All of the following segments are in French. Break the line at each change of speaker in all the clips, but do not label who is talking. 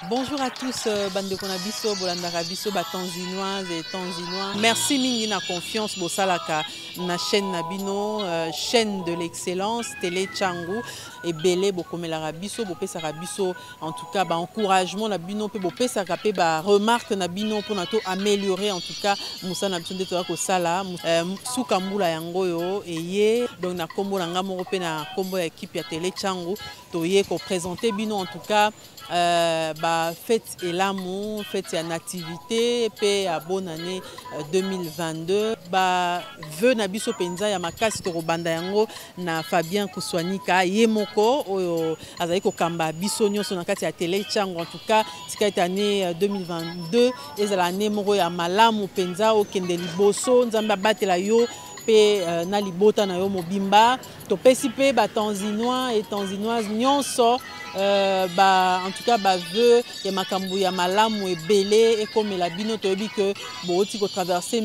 Bonjour à tous, bande konabiso, bolandaka biso, tanzinoises et tanzinois. Merci mingi na confiance bosalaka na chaîne Nabino, chaîne de l'excellence, Télé Tchangou et Belé bokomelaka biso, bopesaka biso en tout cas encouragement na bino pe bopesaka pe remarque na bino pour nato améliorer en tout cas musa na biso ndeto ko sala suka mbula yango yo eye donc na kombo na nga moko pe na kombo ya équipe ya Télé Tchangou toye ko présenter bino en tout cas fête et l'amour, fête et nativité, paix à bonne année 2022. Veu na biso penza ya makasi to banda yango na Fabien Kuswanika yemoko oyo azali ko kamba biso nyonso na kati ya Télé Tchangou en tout cas tika ita année 2022 ezala année moko ya malamu penza o kende liboso nzambe batela yo pe na libota na yo mobimba to pesi pe tanzinois et tanzinoises nyonso en tout cas veu ya makambu ya malamu ebele et comme la bino toyebi que booti ko traverser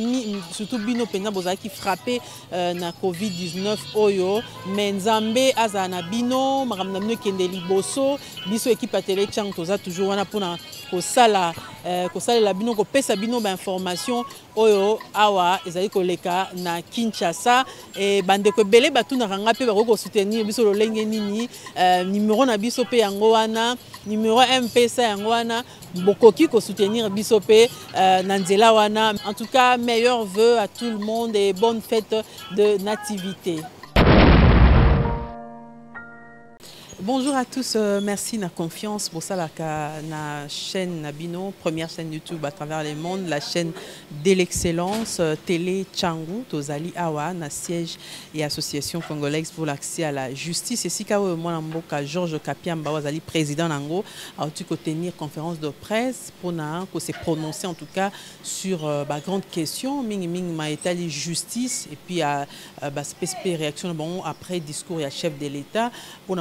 surtout bino penza bozaki frappé na Covid-19 oyo mais nzambe aza na bino makambu na bino kende liboso biso équipe ya Télé Tchangou toza toujours wana pona kosala la bino ko pesa bino information oyo awa ezali koleka na Kinshasa et bande ko belé batuna ranga pe ko soutenir biso lolenge nini numéro na biso pe yango wana numéro MPC yango wana bokoki ko soutenir biso pe na nzela wana. En tout cas meilleurs vœux à tout le monde et bonne fête de nativité. Bonjour à tous, merci na confiance pour ça na chaîne Nabino, première chaîne YouTube à travers le monde, la chaîne de l'excellence Télé Tchangou, Tozali Awa, na siège et association congolaise pour l'accès à la justice. Et si moi Georges Kapiamba Wazali président nango a pu tenir conférence de presse pour se prononcer en tout cas sur grande question ming maïtali justice et puis à réaction bon après discours et chef de l'État pour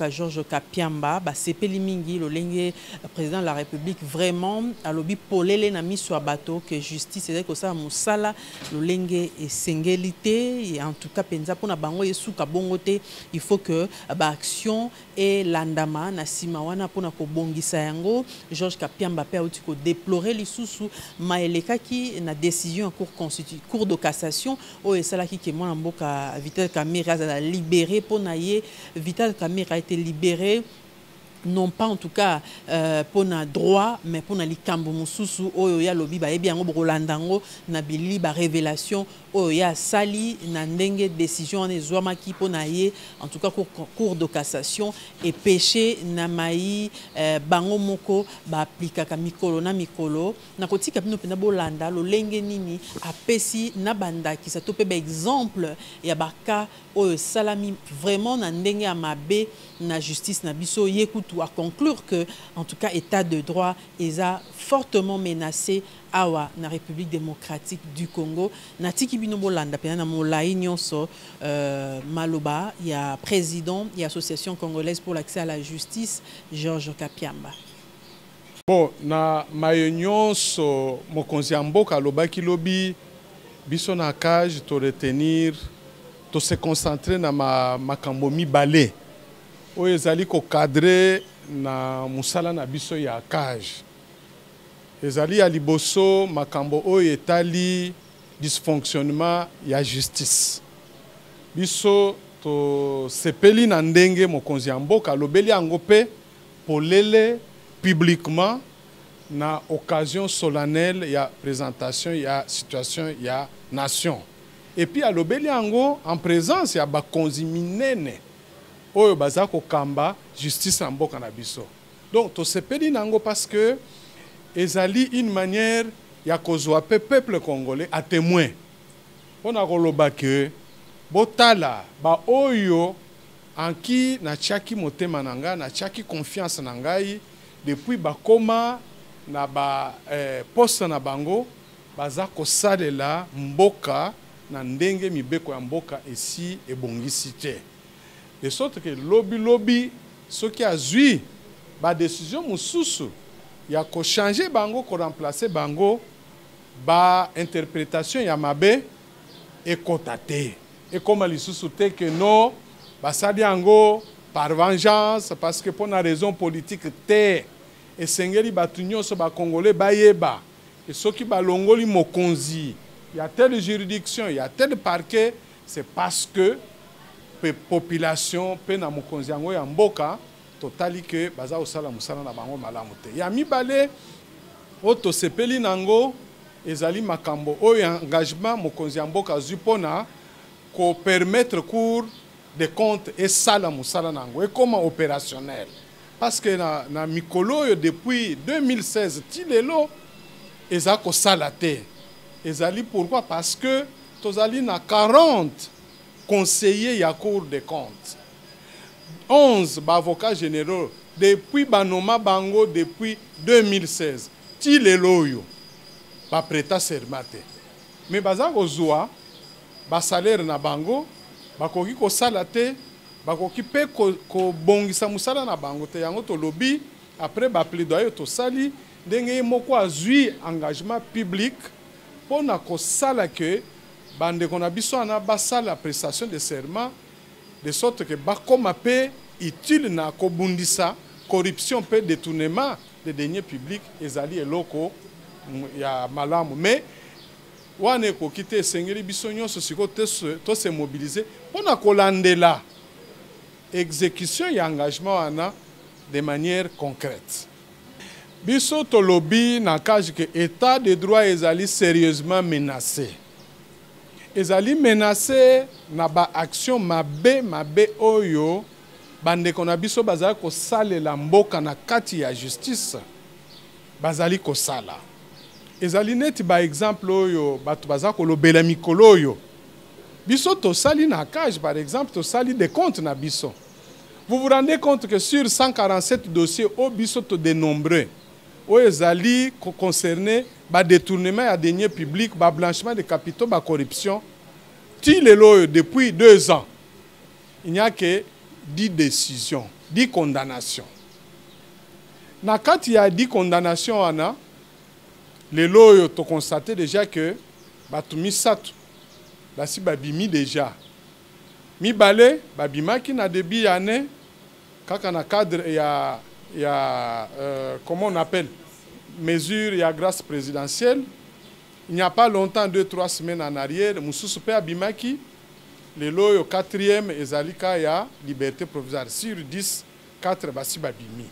Georges Kapiamba, sepeli mingi lolenge président de la République vraiment à lobby polele na miso bateau que justice c'est que ça musala lolenge et singélité et en tout cas penza pona bango yesuka bongote il faut que action et landama na simawana pona ko bongisa yango Georges Kapiamba pe auti ko déplorer lisusu maelekaki na décision en cour de cassation o esala ki ke mwana mboka Vital Kamerhe a libéré pona ye Vital Kamerhe a été libéré non pas en tout cas pour na droit mais pour na likambo mususu oyo ya lobi ba ebi yango bokolandango na bilili ba révélation oyo ya sali na ndenge décision ne zwamaki pour na ye en tout cas cour de cassation et péché na mai bango moko ba aplikaka mikolo na mikolo na kotika bino pena bolanda lolenge nini apesi na banda ki sa topé ba exemple ya baka oyo salami vraiment na ndenge ya mabe na justice na biso yekutu à conclure que en tout cas état de droit est fortement menacé awa na République démocratique du Congo na tiki bino bolanda pena na molai nyonso maloba ya président et association congolaise pour l'accès à la justice Georges Kapiamba.
Bon na mayo nyonso mokonzi ya mboka alobaki lobi biso na cage to retenir to se concentrer na makambo mibale oyo ezali ko cadrer na musala na biso ya cage ezali ya liboso makambo oyo etali dysfonctionnement ya justice biso to sepeli na ndenge mokonzi ya mboka alobeli yango pe polele publiquement na occasion solennelle ya présentation ya situation ya nation et puis alobeli yango en présence ya bakonzi minene oyo baza ko kamba justice na mboka na biso. Donc to sepeli nango parce que ezali une manière ya kozwa peuple congolais à témoin. On a koloba que botala ba oyo en qui na chaki motema nanga na chaki confiance na ngai depuis bakoma na poste na bango baza kosalela mboka na ndenge mibeko ya mboka esi ebongisi te. De sorte que lobby ce qui a zui ba décision mususu ya ko changer bango ko remplacer bango ba interprétation ya mabe et kotate et comme lisusu te que non basali yango par vengeance parce que pour une raison politique te esengeli bato nyonso bakongole bayeba et soki balongoli mokonzi il y a telle juridiction, il y a tel parquet, c'est parce que la population pe na mokonzi yango ya mboka totali ke baza osala musala na bango malamu te. Ya mibale o tosepeli nango ezali makambo oyo engagement mokonzi ya mboka azwi mpona ko permettre cour de compte esala musala nango ekoma opérationnel. Parce que na mikolo oyo depuis 2016 ti lelo eza kosala te. Ezali pourquoi? Parce que tozali na 40 conseillers ya cour de compte. 11 avocats généraux depuis banoma bango depuis 2016. Ti lelo yo ba prêta serment te. Mais baza kozwa ba salaire na bango bakoki kosala te, bakoki pe ko bongisa musala na bango te. Yango to lobby après ba plaidoyer to sali ndenge moko azui engagement public pona ko sala que bande qu'on a biso na basala prestation de serment de sorte que bakoma pe utile na ko bundisa corruption pe détournement de deniers publics ezali eloko ya malamu. Mais wane ko kite sengeli biso nyonso siko to se mobiliser pona ko landela exécution et engagement wana de manière concrète. Biso to lobby na cage que état de droit ezali sérieusement menacé. Ezali menacé na ba action mabe oyo bande kona biso bazali ko salela mboka na kati ya justice bazali ko sala. Ezali neti ba exemple oyo batu bazali ko lobela mikolo oyo. Biso to sali na cage par exemple to sali des comptes na biso. Vous vous rendez compte que sur 147 dossiers au biso to dénombré où ezali concerné ba détournement à deniers publics, ba blanchiment de capitaux, ba corruption, ti lelo depuis 2 ans, il n'y a que 10 décisions, 10 condamnations. Na kati ya 10 condamnations ana, lelo to constaté déjà que batu misatu basi babimi déjà. Mibale babimaki na début année kaka na cadre comment on appelle mesure ya grâce présidentielle. Il n'y a pas longtemps, 2-3 semaines en arrière, mususu pe abimaki lelo yo 4e ezalika ya liberté provisoire sur 10 4 basi babimi.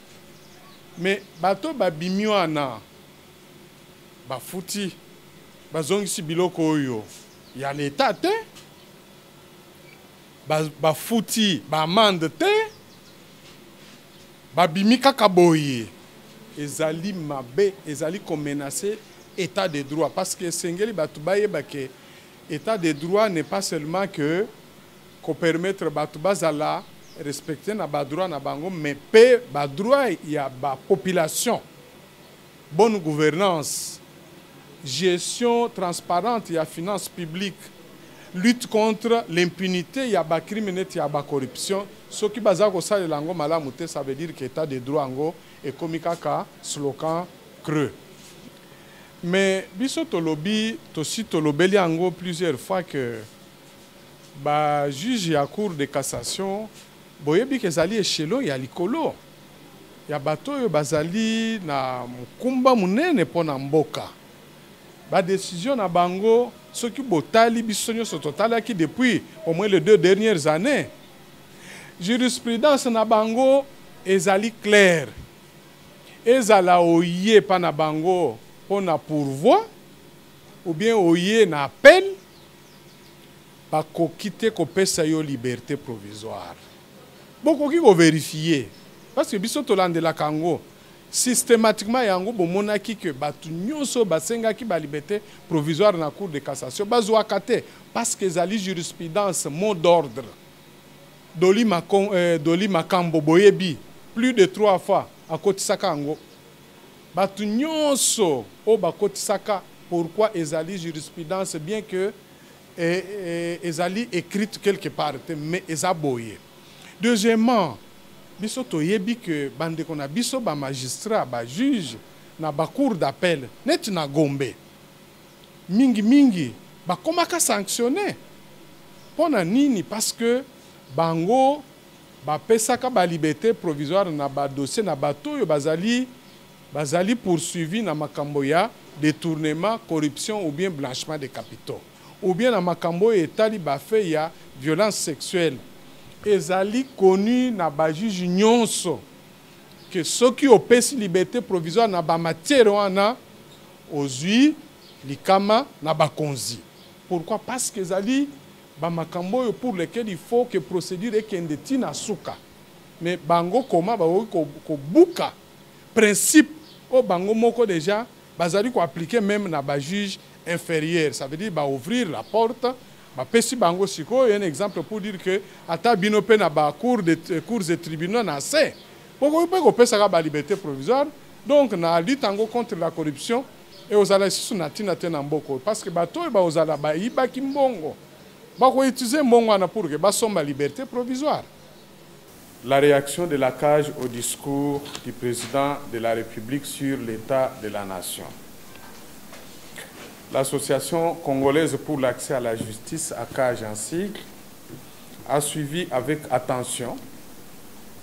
Mais bato babimi wana bafuti bazongisi biloko oyo ya l'état te bafuti bamande te babimi kaka boye ezali mabe ezali ko menacer état de droit parce que sengeli batu bayeba que état de droit n'est pas seulement que ko permettre batu bazala respecter na ba droit na bango mais pe ba droit ya ba population, bonne gouvernance, gestion transparente ya finance publique, lutte contre l'impunité, il y a ba criminel, il y a ba corruption. Ce qui baza ko sale lango malamu te, ça veut dire que état de droit ngo et komikaka slogan creux. Mais biso to lobby to si to lobeli ango plusieurs fois que ba juge ya cour de cassation boyebi ke zali échelon ya likolo ya bato yo bazali na mukumba munene pona mboka ba décision na bango soki botali biso nyonso totalaki depuis au moins les 2 dernières années. Jurisprudence na bango ezali clair. Ezala oye pa na bango pona pourvoi ou bien oye na appel bakoki te kopesa yo liberté provisoire. Bokoki ko vérifier parce que biso tolandela kango systématiquement yango bomonaki que batu nyonso basengaki ba liberté provisoire na cour de cassation bazwaka te parce que ezali jurisprudence mot d'ordre. Doli makambo boyebi plus de 3 fois akotisaka yango batu nyonso o bakotisaka. Pourquoi ezali jurisprudence bien que ezali écrite quelque part mais ezaboye. Deuxièmement, biso toyebi que bande kona biso ba magistrat ba juge na ba cour d'appel net na Gombe mingi ba komaka sanctionner pona nini parce que bango ba pesaka ba liberté provisoire na ba dossier na bato yo bazali bazali poursuivi na makambo ya détournement, corruption ou bien blanchiment de capitaux. Ou bien na makambo etali bafe ya violence sexuelle. Ezali connu na ba juge nyonso que ceux qui opesi liberté provisoire na ba matière wana ozui likama na bakonzi. Pourquoi? Parce que ezali ba makambo pour lesquels il faut que procédure ekende tina suka. Mais bango koma ba ko buka principe au bango moko déjà bazali ko appliquer même na ba juge inférieur. Ça veut dire ba ouvrir la porte ba pesi bango siko. Il y a un exemple pour dire que ata bino pe na ba cours de tribunaux na se poko pe ko pesa ba liberté provisoire. Donc na lutte contre la corruption et aux ala sisu na tina tena mboko parce que bato ba ozala ba iba kimbongo ba ko utiliser mbongo na pour que ba somba liberté provisoire. La réaction de la CAJ au discours du président de la République sur l'état de la nation. L'Association congolaise pour l'accès à la justice, à CAJ en sigle, a suivi avec attention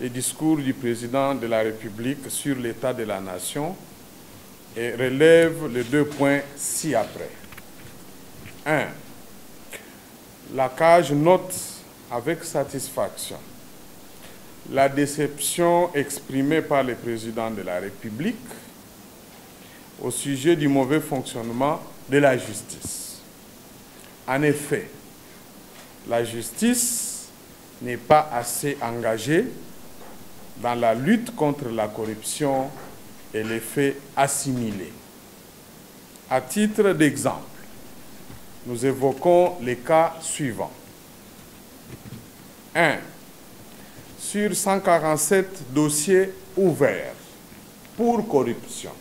le discours du président de la République sur l'état de la nation et relève les 2 points ci-après. 1. La CAJ note avec satisfaction la déception exprimée par le président de la République au sujet du mauvais fonctionnement de la justice. En effet, la justice n'est pas assez engagée dans la lutte contre la corruption et les faits assimilés. À titre d'exemple, nous évoquons les cas suivants. 1. Sur 147 dossiers ouverts pour corruption,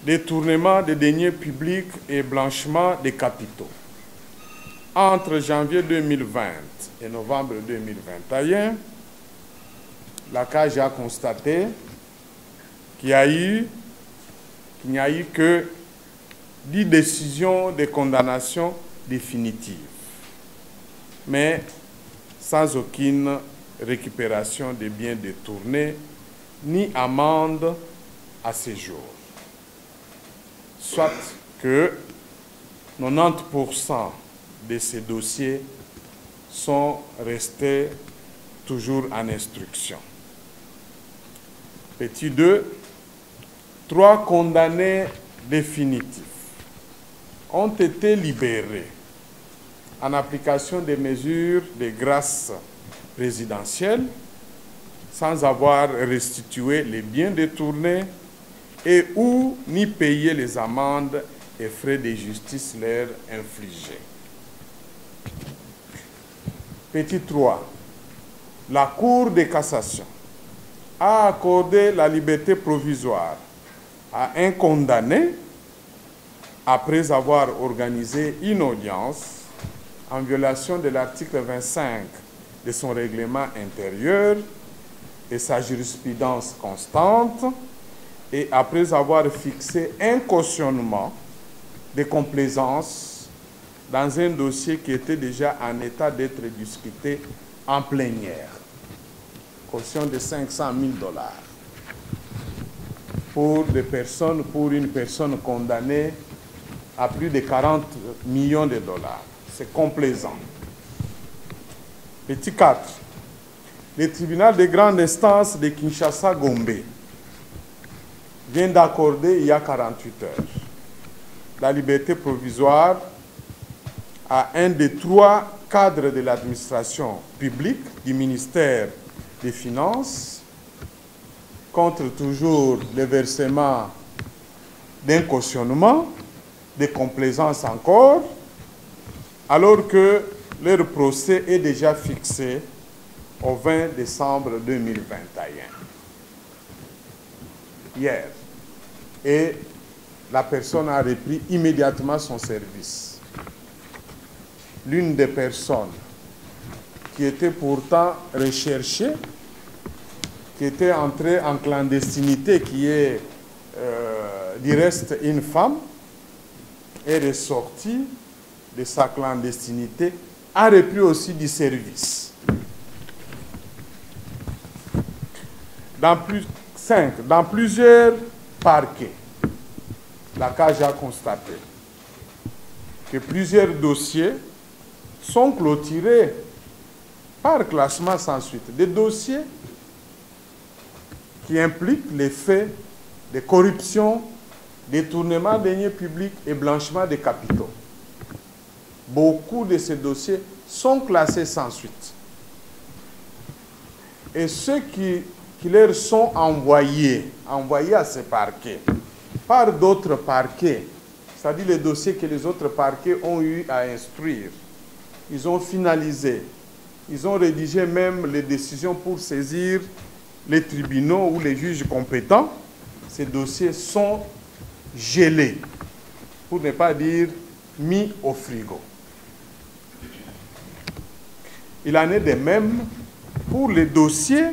détournement des deniers publics et blanchiment des capitaux, entre janvier 2020 et novembre 2021, la CAJ a constaté qu'il n'y a eu que 10 décisions de condamnation définitives, mais sans aucune récupération des biens détournés, ni amende à ce jour. Soit que 90% de ces dossiers sont restés toujours en instruction. Petit 2, 3 condamnés définitifs ont été libérés en application des mesures de grâce présidentielle sans avoir restitué les biens détournés et ou ni payé les amendes et frais de justice leur infligés. Petit 3. La Cour de cassation a accordé la liberté provisoire à un condamné après avoir organisé une audience en violation de l'article 25 de son règlement intérieur et sa jurisprudence constante, et après avoir fixé un cautionnement de complaisance dans un dossier qui était déjà en état d'être discuté en plénière. Caution de 500 000 $. Pour une personne condamnée à plus de 40 millions de dollars. C'est complaisant. Petit 4. Le tribunal de grande instance de Kinshasa-Gombe vient d'accorder il y a 48 heures la liberté provisoire à un des 3 cadres de l'administration publique du ministère des Finances contre toujours le versement d'un cautionnement, de complaisance encore, alors que leur procès est déjà fixé au 20 décembre 2021. Hier. Et la personne a repris immédiatement son service. L'une des personnes qui était pourtant recherchée, qui était entrée en clandestinité, qui est du reste une femme, est ressortie de sa clandestinité, a repris aussi du service. Dans plusieurs parquet, la CAJ a constaté que plusieurs dossiers sont clôturés par classement sans suite. Des dossiers qui impliquent les faits de corruption, détournement de deniers publics et blanchiment des capitaux. Beaucoup de ces dossiers sont classés sans suite. Et ceux qui leur sont envoyés à ces parquets par d'autres parquets, c'est-à-dire les dossiers que les autres parquets ont eu à instruire, ils ont finalisé, ils ont rédigé même les décisions pour saisir les tribunaux ou les juges compétents. Ces dossiers sont gelés, pour ne pas dire mis au frigo. Il en est de même pour les dossiers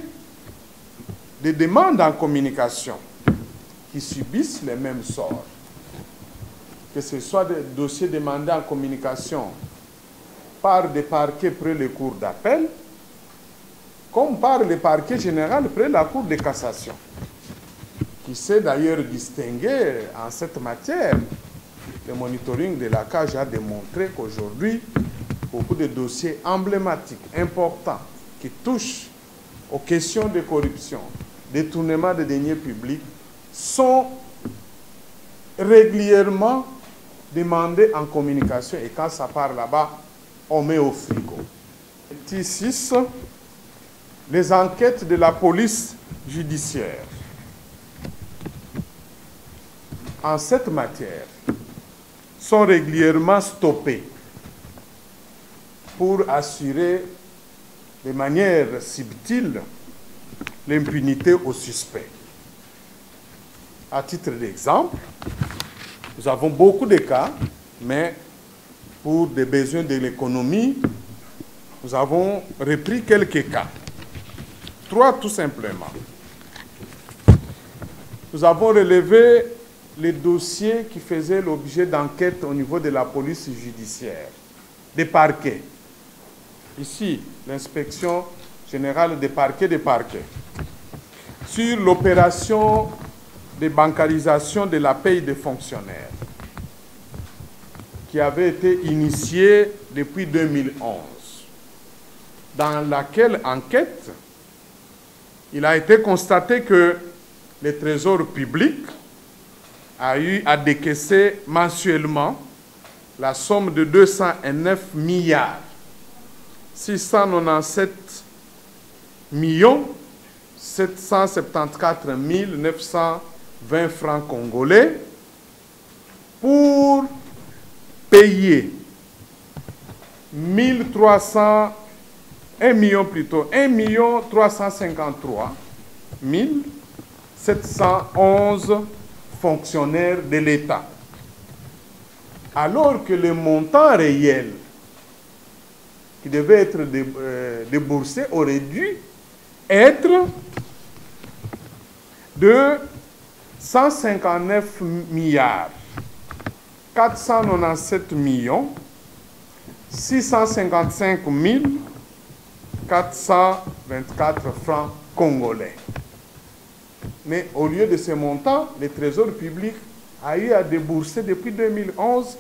de demandes en communication qui subissent les mêmes sorts. Que ce soit des dossiers demandés en communication par des parquets près les cours d'appel, comme par le parquet général près la cour de cassation, qui s'est d'ailleurs distingué en cette matière. Le monitoring de la CAJ a démontré qu'aujourd'hui, beaucoup de dossiers emblématiques, importants, qui touchent aux questions de corruption, détournement de deniers publics, sont régulièrement demandés en communication et quand ça part là-bas, on met au frigo. Petit 6, les enquêtes de la police judiciaire. En cette matière, sont régulièrement stoppées pour assurer de manière subtile l'impunité aux suspects. À titre d'exemple, nous avons beaucoup de cas, mais pour des besoins de l'économie, nous avons repris quelques cas. 3 tout simplement. Nous avons relevé les dossiers qui faisaient l'objet d'enquêtes au niveau de la police judiciaire, des parquets. Ici, l'inspection générale des parquets, sur l'opération de bancarisation de la paye des fonctionnaires, qui avait été initiée depuis 2011, dans laquelle enquête, il a été constaté que le Trésor public a eu à décaisser mensuellement la somme de 209 milliards 697 774 920 francs congolais pour payer 1 353 711 fonctionnaires de l'État. Alors que le montant réel qui devait être déboursé aurait dû être de 159 milliards 497 millions 655 424 francs congolais. Mais au lieu de ce montant, le Trésor public a eu à débourser depuis 2011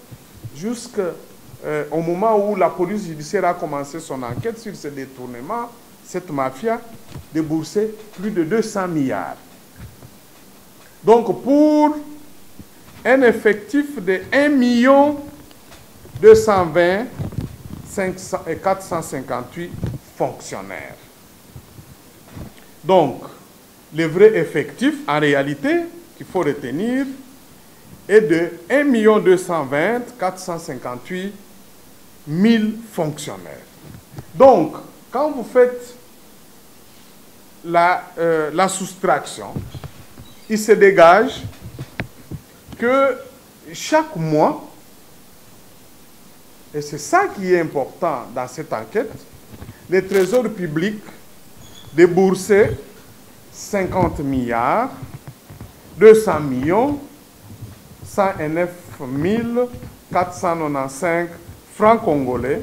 jusqu'au moment où la police judiciaire a commencé son enquête sur ce détournement, cette mafia, déboursé plus de 200 milliards. Donc pour un effectif de 1 220 458 fonctionnaires. Donc, le vrai effectif, en réalité, qu'il faut retenir, est de 1 220 458 000 fonctionnaires. Donc, quand vous faites la soustraction, il se dégage que chaque mois, et c'est ça qui est important dans cette enquête, le Trésor public déboursait 50 milliards 200 millions 109 495 francs congolais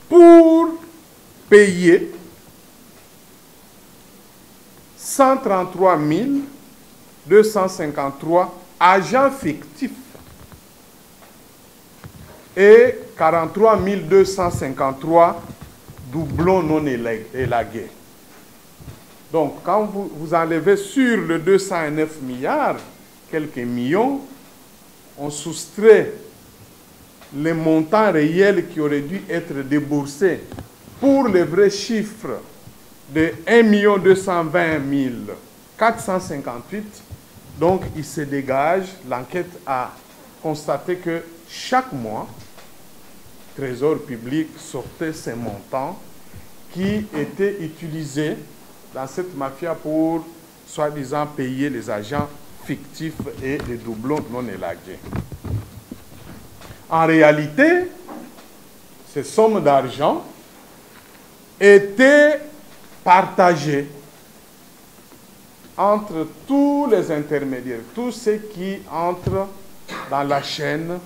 pour payer 133 253 agents fictifs et 43 253 doublons non élagués. Donc, quand vous enlevez sur le 209 milliards, quelques millions, on soustrait les montants réels qui auraient dû être déboursés pour le vrai chiffre de 1 220 458. Donc, il se dégage, l'enquête a constaté que chaque mois, le Trésor public sortait ces montants qui étaient utilisés dans cette mafia pour, soi-disant, payer les agents fictifs et les doublons non élagués. En réalité, ces sommes d'argent étaient partagées entre tous les intermédiaires, tous ceux qui entrent dans la chaîne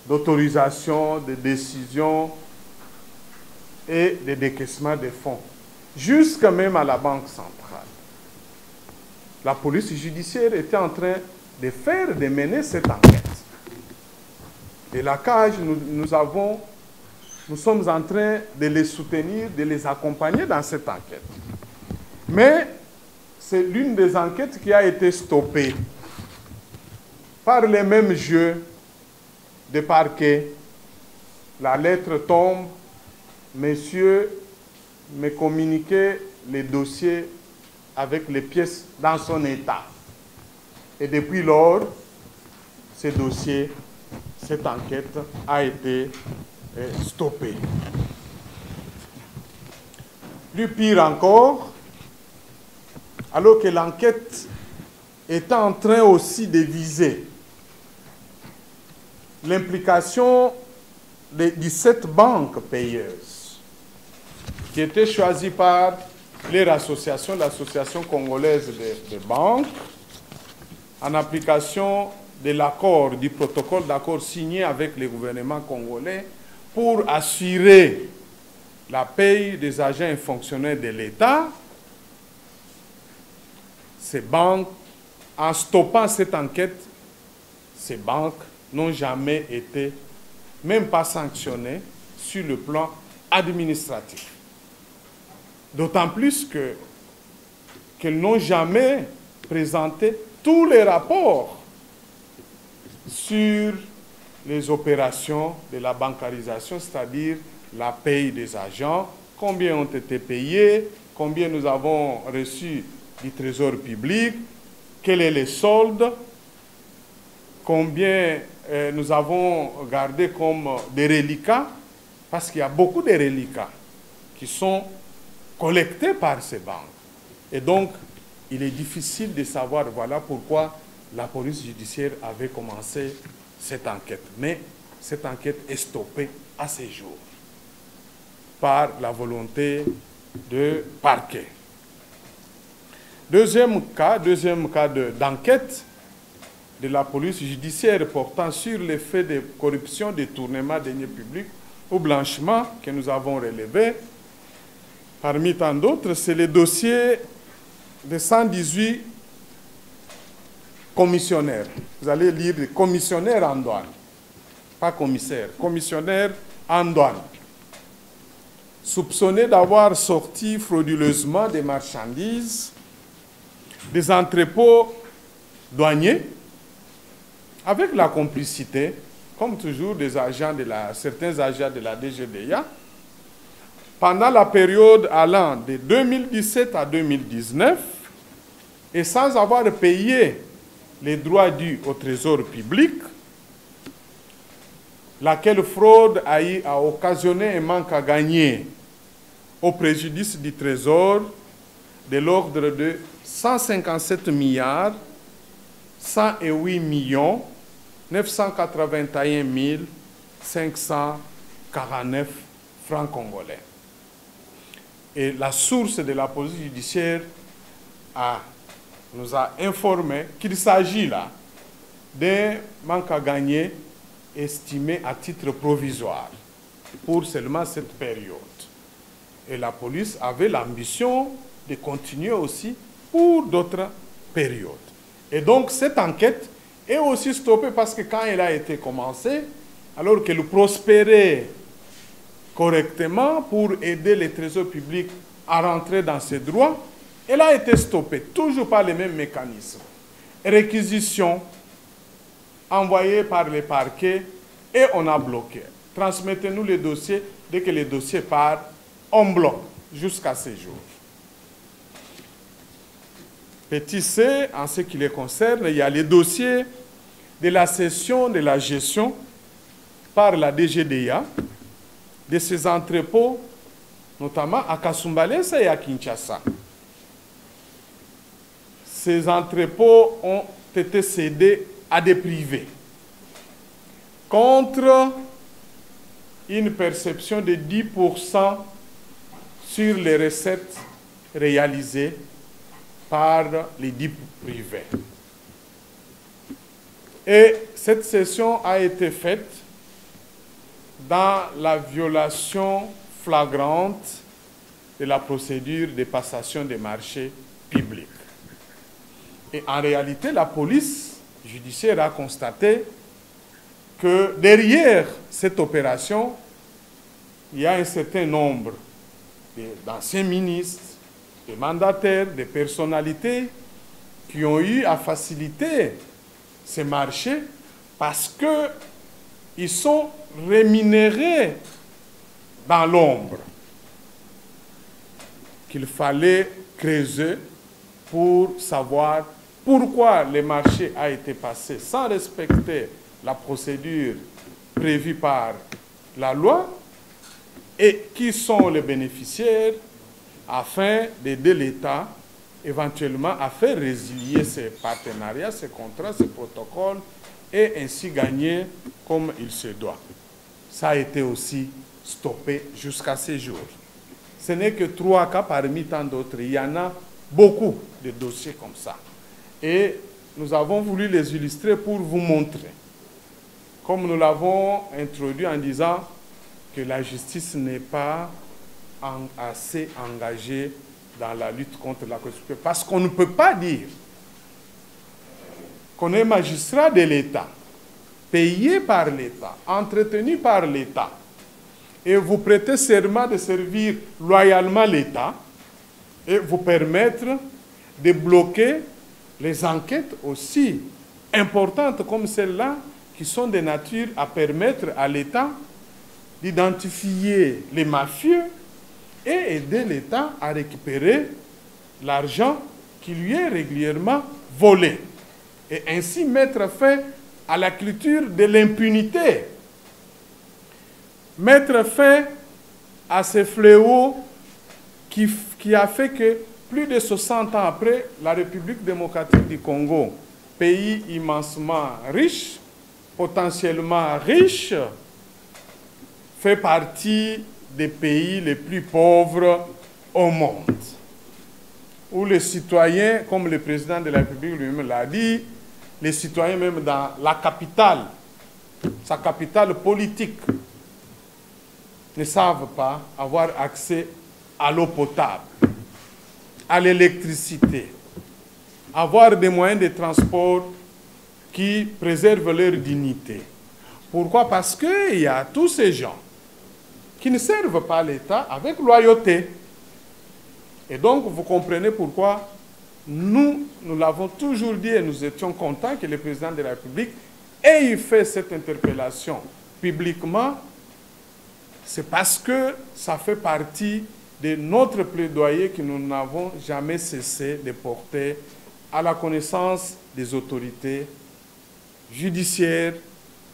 d'autorisation, de décision et de décaissement des fonds, jusqu'à même à la Banque centrale. La police judiciaire était en train de mener cette enquête. Et la CAJ, nous sommes en train de les soutenir, de les accompagner dans cette enquête. Mais c'est l'une des enquêtes qui a été stoppée par les mêmes jeux de parquet. La lettre tombe, messieurs, me communiquer les dossiers avec les pièces dans son état. Et depuis lors, ces dossiers, cette enquête a été stoppée. Plus pire encore, alors que l'enquête est en train aussi de viser l'implication des 17 banques payeuses qui étaient choisies par leur association, l'Association congolaise des banques, en application de l'accord, du protocole d'accord signé avec le gouvernement congolais pour assurer la paye des agents et fonctionnaires de l'État. Ces banques, en stoppant cette enquête, ces banques n'ont jamais été, même pas sanctionnées sur le plan administratif. D'autant plus qu'elles n'ont jamais présenté tous les rapports sur les opérations de la bancarisation, c'est-à-dire la paye des agents, combien ont été payés, combien nous avons reçu du Trésor public, quel est le solde, combien nous avons gardé comme des reliquats, parce qu'il y a beaucoup de reliquats qui sont collectés par ces banques. Et donc, il est difficile de savoir, voilà pourquoi la police judiciaire avait commencé cette enquête. Mais cette enquête est stoppée à ce jour par la volonté de parquet. Deuxième cas d'enquête de la police judiciaire portant sur les faits de corruption, détournement de deniers publics ou blanchiment que nous avons relevé. Parmi tant d'autres, c'est le dossier de 118 commissionnaires. Vous allez lire les commissionnaires en douane, pas commissaires, commissionnaires en douane, soupçonnés d'avoir sorti frauduleusement des marchandises des entrepôts douaniers avec la complicité, comme toujours, des agents certains agents de la DGDA, pendant la période allant de 2017 à 2019, et sans avoir payé les droits dus au Trésor public, laquelle fraude a occasionné un manque à gagner au préjudice du Trésor de l'ordre de 157 milliards 108 millions 981 549 francs congolais. Et la source de la police judiciaire nous a informé qu'il s'agit là d'un manque à gagner estimé à titre provisoire pour seulement cette période. Et la police avait l'ambition de continuer aussi pour d'autres périodes. Et donc, cette enquête est aussi stoppée parce que quand elle a été commencée, alors qu'elle prospérait correctement pour aider les trésors publics à rentrer dans ses droits, elle a été stoppée, toujours par les mêmes mécanismes. Réquisition, envoyée par les parquets, et on a bloqué. Transmettez-nous les dossiers, dès que les dossiers partent, on bloque jusqu'à ce jour. Petit c, en ce qui les concerne, il y a les dossiers de la cession de la gestion par la DGDA de ces entrepôts, notamment à Kasumbalesa et à Kinshasa. Ces entrepôts ont été cédés à des privés contre une perception de 10% sur les recettes réalisées par les dix privés. Et cette cession a été faite dans la violation flagrante de la procédure de passation des marchés publics. Et en réalité, la police judiciaire a constaté que derrière cette opération, il y a un certain nombre d'anciens ministres, des mandataires, des personnalités qui ont eu à faciliter ces marchés parce qu'ils sont rémunérés dans l'ombre, qu'il fallait creuser pour savoir pourquoi le marché a été passé sans respecter la procédure prévue par la loi et qui sont les bénéficiaires afin d'aider l'État éventuellement à faire résilier ces partenariats, ces contrats, ces protocoles et ainsi gagner comme il se doit. Ça a été aussi stoppé jusqu'à ce jour. Ce n'est que 3 cas parmi tant d'autres. Il y en a beaucoup de dossiers comme ça. Et nous avons voulu les illustrer pour vous montrer, comme nous l'avons introduit en disant que la justice n'est pas assez engagée dans la lutte contre la corruption. Parce qu'on ne peut pas dire qu'on est magistrat de l'État, payé par l'État, entretenu par l'État, et vous prêtez serment de servir loyalement l'État, et vous permettre de bloquer les enquêtes aussi importantes comme celles-là, qui sont de nature à permettre à l'État d'identifier les mafieux et aider l'État à récupérer l'argent qui lui est régulièrement volé. Et ainsi mettre fin à la culture de l'impunité. Mettre fin à ce fléau qui a fait que plus de 60 ans après, la République démocratique du Congo, pays immensement riche, potentiellement riche, fait partie des pays les plus pauvres au monde. Où les citoyens, comme le président de la République lui-même l'a dit, les citoyens même dans la capitale, sa capitale politique, ne savent pas avoir accès à l'eau potable, à l'électricité, avoir des moyens de transport qui préservent leur dignité. Pourquoi? Parce qu'il y a tous ces gens qui ne servent pas l'État avec loyauté. Et donc, vous comprenez pourquoi nous l'avons toujours dit et nous étions contents que le président de la République ait fait cette interpellation publiquement. C'est parce que ça fait partie de notre plaidoyer que nous n'avons jamais cessé de porter à la connaissance des autorités judiciaires,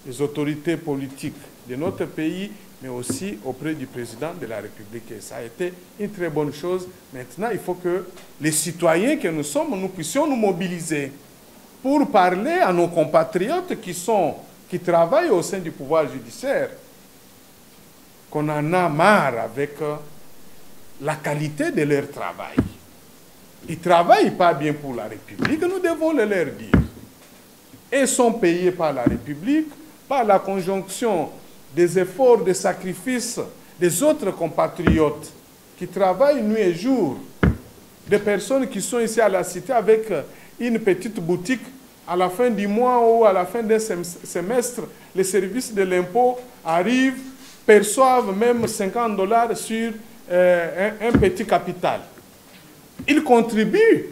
des autorités politiques de notre pays, mais aussi auprès du président de la République. Et ça a été une très bonne chose. Maintenant, il faut que les citoyens que nous sommes, nous puissions nous mobiliser pour parler à nos compatriotes qui travaillent au sein du pouvoir judiciaire, qu'on en a marre avec la qualité de leur travail. Ils ne travaillent pas bien pour la République, nous devons le leur dire. Ils sont payés par la République, par la conjonction des efforts, des sacrifices des autres compatriotes qui travaillent nuit et jour, des personnes qui sont ici à la cité avec une petite boutique, à la fin du mois ou à la fin d'un semestre, les services de l'impôt arrivent, perçoivent même 50 $ sur un petit capital. Ils contribuent.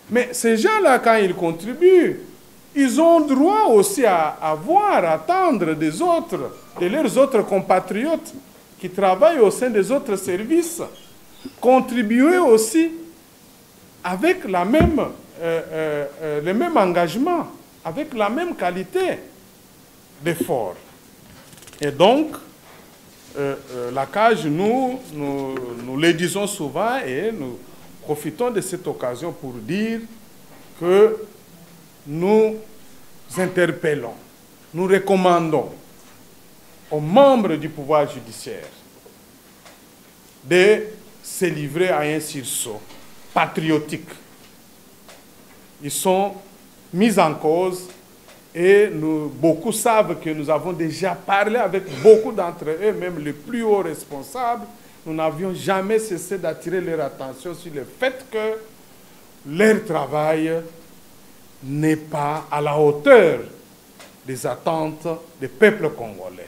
Mais ces gens-là, quand ils contribuent, ils ont droit aussi à voir, à attendre des autres, de leurs autres compatriotes qui travaillent au sein des autres services, contribuer aussi avec le même engagement, avec la même qualité d'effort. Et donc, la CAJ, nous le disons souvent et nous profitons de cette occasion pour dire que nous interpellons, nous recommandons aux membres du pouvoir judiciaire de se livrer à un sursaut patriotique. Ils sont mis en cause et beaucoup savent que nous avons déjà parlé avec beaucoup d'entre eux, même les plus hauts responsables. Nous n'avions jamais cessé d'attirer leur attention sur le fait que leur travail n'est pas à la hauteur des attentes des peuples congolais.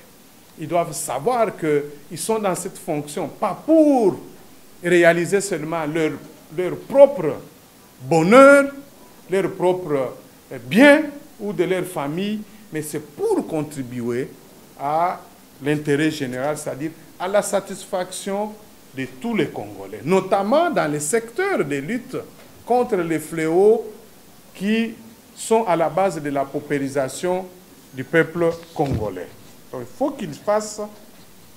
Ils doivent savoir qu'ils sont dans cette fonction, pas pour réaliser seulement leur propre bonheur, leur propre bien ou de leur famille, mais c'est pour contribuer à l'intérêt général, c'est-à-dire à la satisfaction de tous les Congolais, notamment dans les secteurs de lutte contre les fléaux qui sont à la base de la paupérisation du peuple congolais. Donc, il faut qu'ils fassent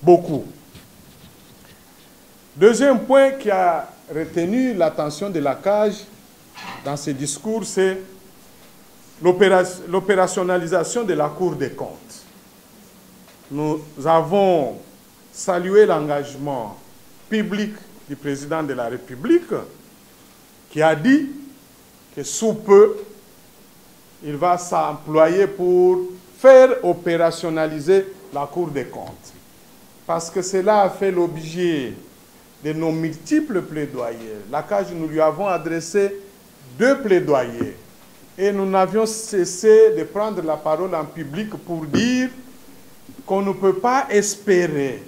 beaucoup. Deuxième point qui a retenu l'attention de la CAJ dans ses discours, c'est l'opérationnalisation de la Cour des comptes. Nous avons salué l'engagement public du président de la République qui a dit que sous peu, il va s'employer pour faire opérationnaliser la Cour des comptes. Parce que cela a fait l'objet de nos multiples plaidoyers. La CAJ, nous lui avons adressé 2 plaidoyers. Et nous n'avions cessé de prendre la parole en public pour dire qu'on ne peut pas espérer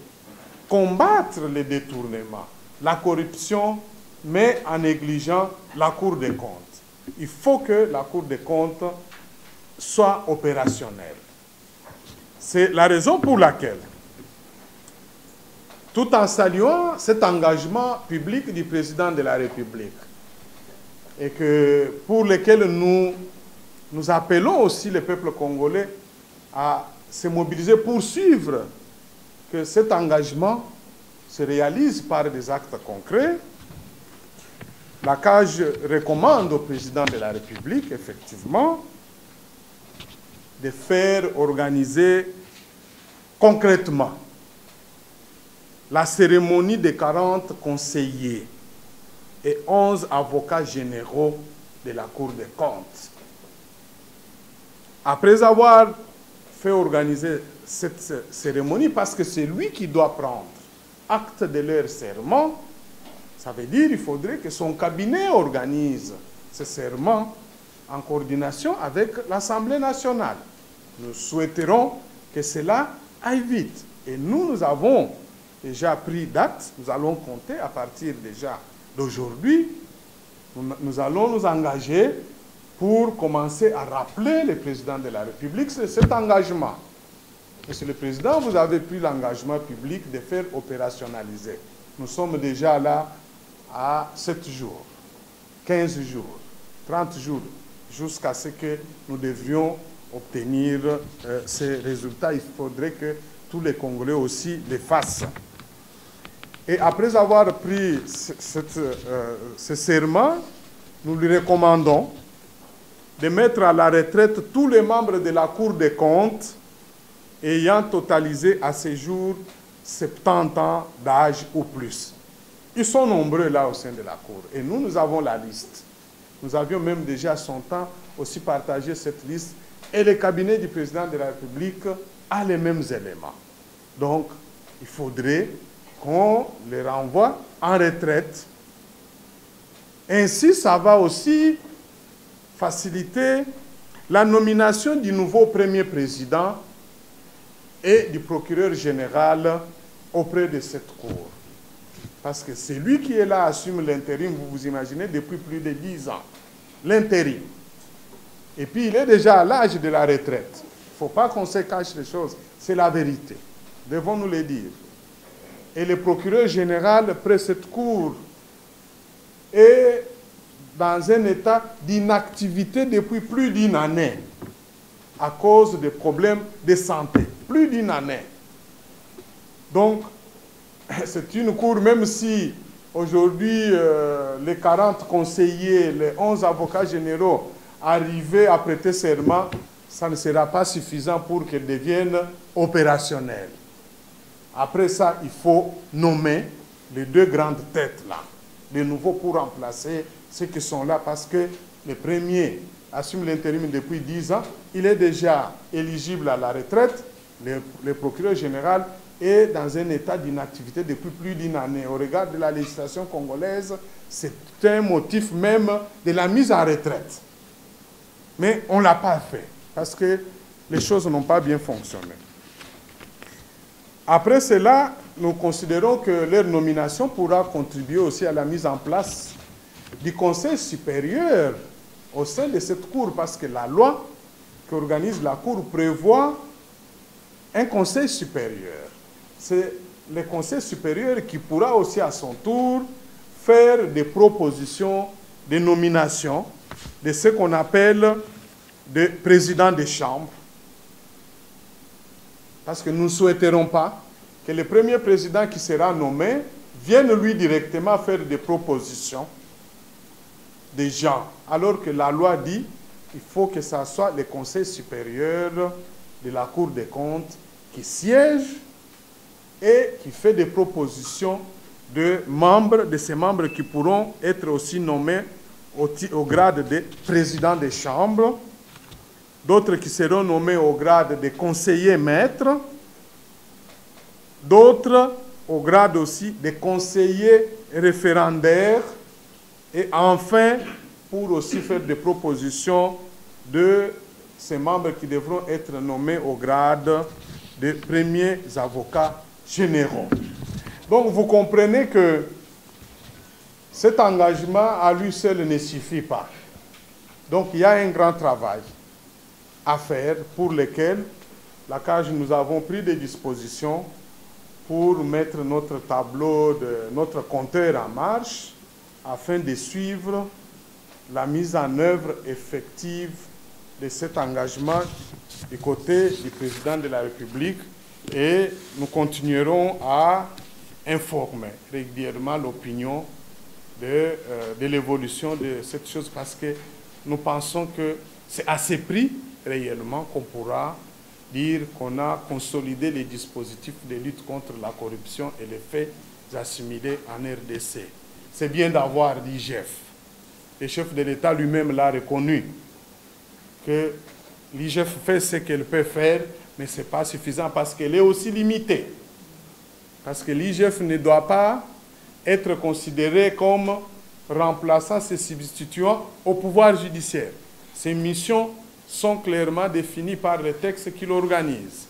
combattre les détournements, la corruption, mais en négligeant la Cour des comptes. Il faut que la Cour des comptes soit opérationnelle. C'est la raison pour laquelle, tout en saluant cet engagement public du président de la République, et que pour lequel nous appelons aussi le peuple congolais à se mobiliser pour suivre que cet engagement se réalise par des actes concrets. La CAJ recommande au président de la République, effectivement, de faire organiser concrètement la cérémonie des 40 conseillers et 11 avocats généraux de la Cour des comptes. Après avoir fait organiser cette cérémonie, parce que c'est lui qui doit prendre acte de leur serment, ça veut dire qu'il faudrait que son cabinet organise ce serment en coordination avec l'Assemblée nationale. Nous souhaiterons que cela aille vite. Et nous avons déjà pris date, nous allons compter à partir déjà d'aujourd'hui, nous allons nous engager pour commencer à rappeler le président de la République cet engagement. Monsieur le Président, vous avez pris l'engagement public de faire opérationnaliser. Nous sommes déjà là à 7 jours, 15 jours, 30 jours, jusqu'à ce que nous devrions obtenir ces résultats. Il faudrait que tous les Congolais aussi les fassent. Et après avoir pris ce serment, nous lui recommandons de mettre à la retraite tous les membres de la Cour des comptes ayant totalisé à ce jour 70 ans d'âge ou plus. Ils sont nombreux là au sein de la Cour. Et nous avons la liste. Nous avions même déjà à son temps aussi partagé cette liste. Et le cabinet du président de la République a les mêmes éléments. Donc, il faudrait qu'on les renvoie en retraite. Ainsi, ça va aussi faciliter la nomination du nouveau premier président et du procureur général auprès de cette cour. Parce que c'est lui qui est là, assume l'intérim, vous vous imaginez, depuis plus de 10 ans. L'intérim. Et puis il est déjà à l'âge de la retraite. Il ne faut pas qu'on se cache les choses. C'est la vérité. Devons-nous le dire. Et le procureur général, près cette cour, est dans un état d'inactivité depuis plus d'une année à cause des problèmes de santé. Plus d'une année. Donc, c'est une cour, même si aujourd'hui les 40 conseillers, les 11 avocats généraux arrivaient à prêter serment, ça ne sera pas suffisant pour qu'elle devienne opérationnelle. Après ça, il faut nommer les deux grandes têtes là, de nouveau pour remplacer ceux qui sont là, parce que le premier assume l'intérim depuis 10 ans, il est déjà éligible à la retraite, le procureur général est dans un état d'inactivité depuis plus d'une année. Au regard de la législation congolaise, c'est un motif même de la mise en retraite. Mais on ne l'a pas fait, parce que les choses n'ont pas bien fonctionné. Après cela, nous considérons que leur nomination pourra contribuer aussi à la mise en place du Conseil supérieur au sein de cette Cour, parce que la loi qui organise la Cour prévoit un Conseil supérieur. C'est le Conseil supérieur qui pourra aussi à son tour faire des propositions de nomination de ce qu'on appelle des présidents des chambres. Parce que nous ne souhaiterons pas que le premier président qui sera nommé vienne lui directement faire des propositions des gens, alors que la loi dit qu'il faut que ce soit le Conseil supérieur de la Cour des comptes qui siège et qui fait des propositions de membres, de ces membres qui pourront être aussi nommés au grade de président des chambres, d'autres qui seront nommés au grade de conseillers maîtres, d'autres au grade aussi de conseillers référendaires, et enfin, pour aussi faire des propositions de ces membres qui devront être nommés au grade de premiers avocats généraux. Donc, vous comprenez que cet engagement à lui seul ne suffit pas. Donc, il y a un grand travail à faire pour lequel, la CAGE, nous avons pris des dispositions pour mettre notre tableau, notre compteur en marche, afin de suivre la mise en œuvre effective de cet engagement du côté du président de la République, et nous continuerons à informer régulièrement l'opinion de l'évolution de cette chose, parce que nous pensons que c'est à ce prix réellement qu'on pourra dire qu'on a consolidé les dispositifs de lutte contre la corruption et les faits assimilés en RDC. C'est bien d'avoir l'IGF. Le chef de l'État lui-même l'a reconnu, que l'IGF fait ce qu'elle peut faire, mais ce n'est pas suffisant parce qu'elle est aussi limitée. Parce que l'IGF ne doit pas être considéré comme remplaçant, se substituant au pouvoir judiciaire. Ses missions sont clairement définies par les textes qui l'organisent.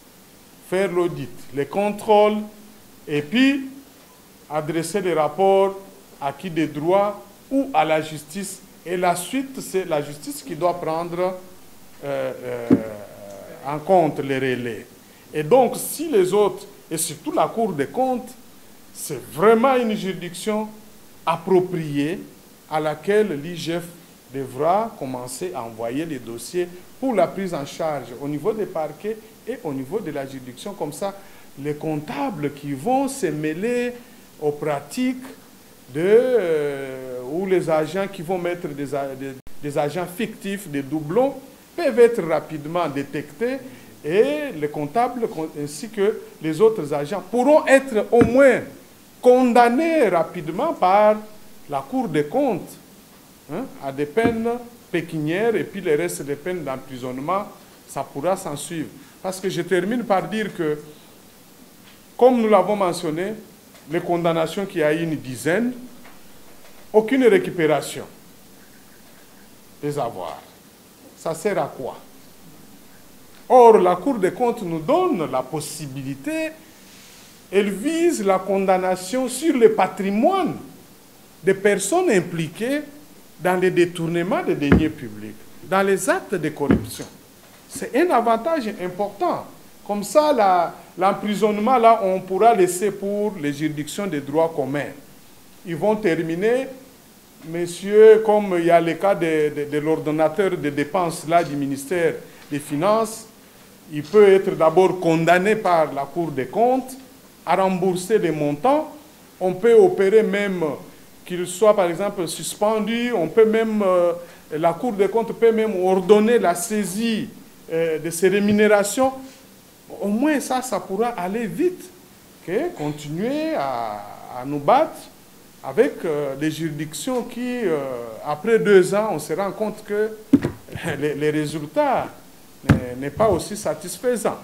Faire l'audit, les contrôles, et puis adresser des rapports acquis des droits ou à la justice. Et la suite, c'est la justice qui doit prendre en compte les relais. Et donc, si les autres, et surtout la Cour des comptes, c'est vraiment une juridiction appropriée à laquelle l'IGF devra commencer à envoyer les dossiers pour la prise en charge au niveau des parquets et au niveau de la juridiction. Comme ça, les comptables qui vont se mêler aux pratiques ou les agents qui vont mettre des agents fictifs, des doublons, peuvent être rapidement détectés, et les comptables ainsi que les autres agents pourront être au moins condamnés rapidement par la Cour des comptes à des peines pécuniaires, et puis le reste des peines d'emprisonnement, ça pourra s'en suivre. Parce que je termine par dire que, comme nous l'avons mentionné, les condamnations qui a eu une dizaine, aucune récupération des avoirs. ça sert à quoi? Or, la Cour des comptes nous donne la possibilité, elle vise la condamnation sur le patrimoine des personnes impliquées dans les détournements des deniers publics, dans les actes de corruption. C'est un avantage important. Comme ça, l'emprisonnement, là, on pourra laisser pour les juridictions des droits communs. Ils vont terminer, messieurs, comme il y a le cas de l'ordonnateur des dépenses là, du ministère des Finances, il peut être d'abord condamné par la Cour des comptes à rembourser les montants. On peut opérer même qu'il soit, par exemple, suspendu. On peut même, la Cour des comptes peut même ordonner la saisie de ces rémunérations. Au moins, ça pourra aller vite. Okay? Continuer à nous battre avec des juridictions qui, après 2 ans, on se rend compte que les résultats n'est pas aussi satisfaisant.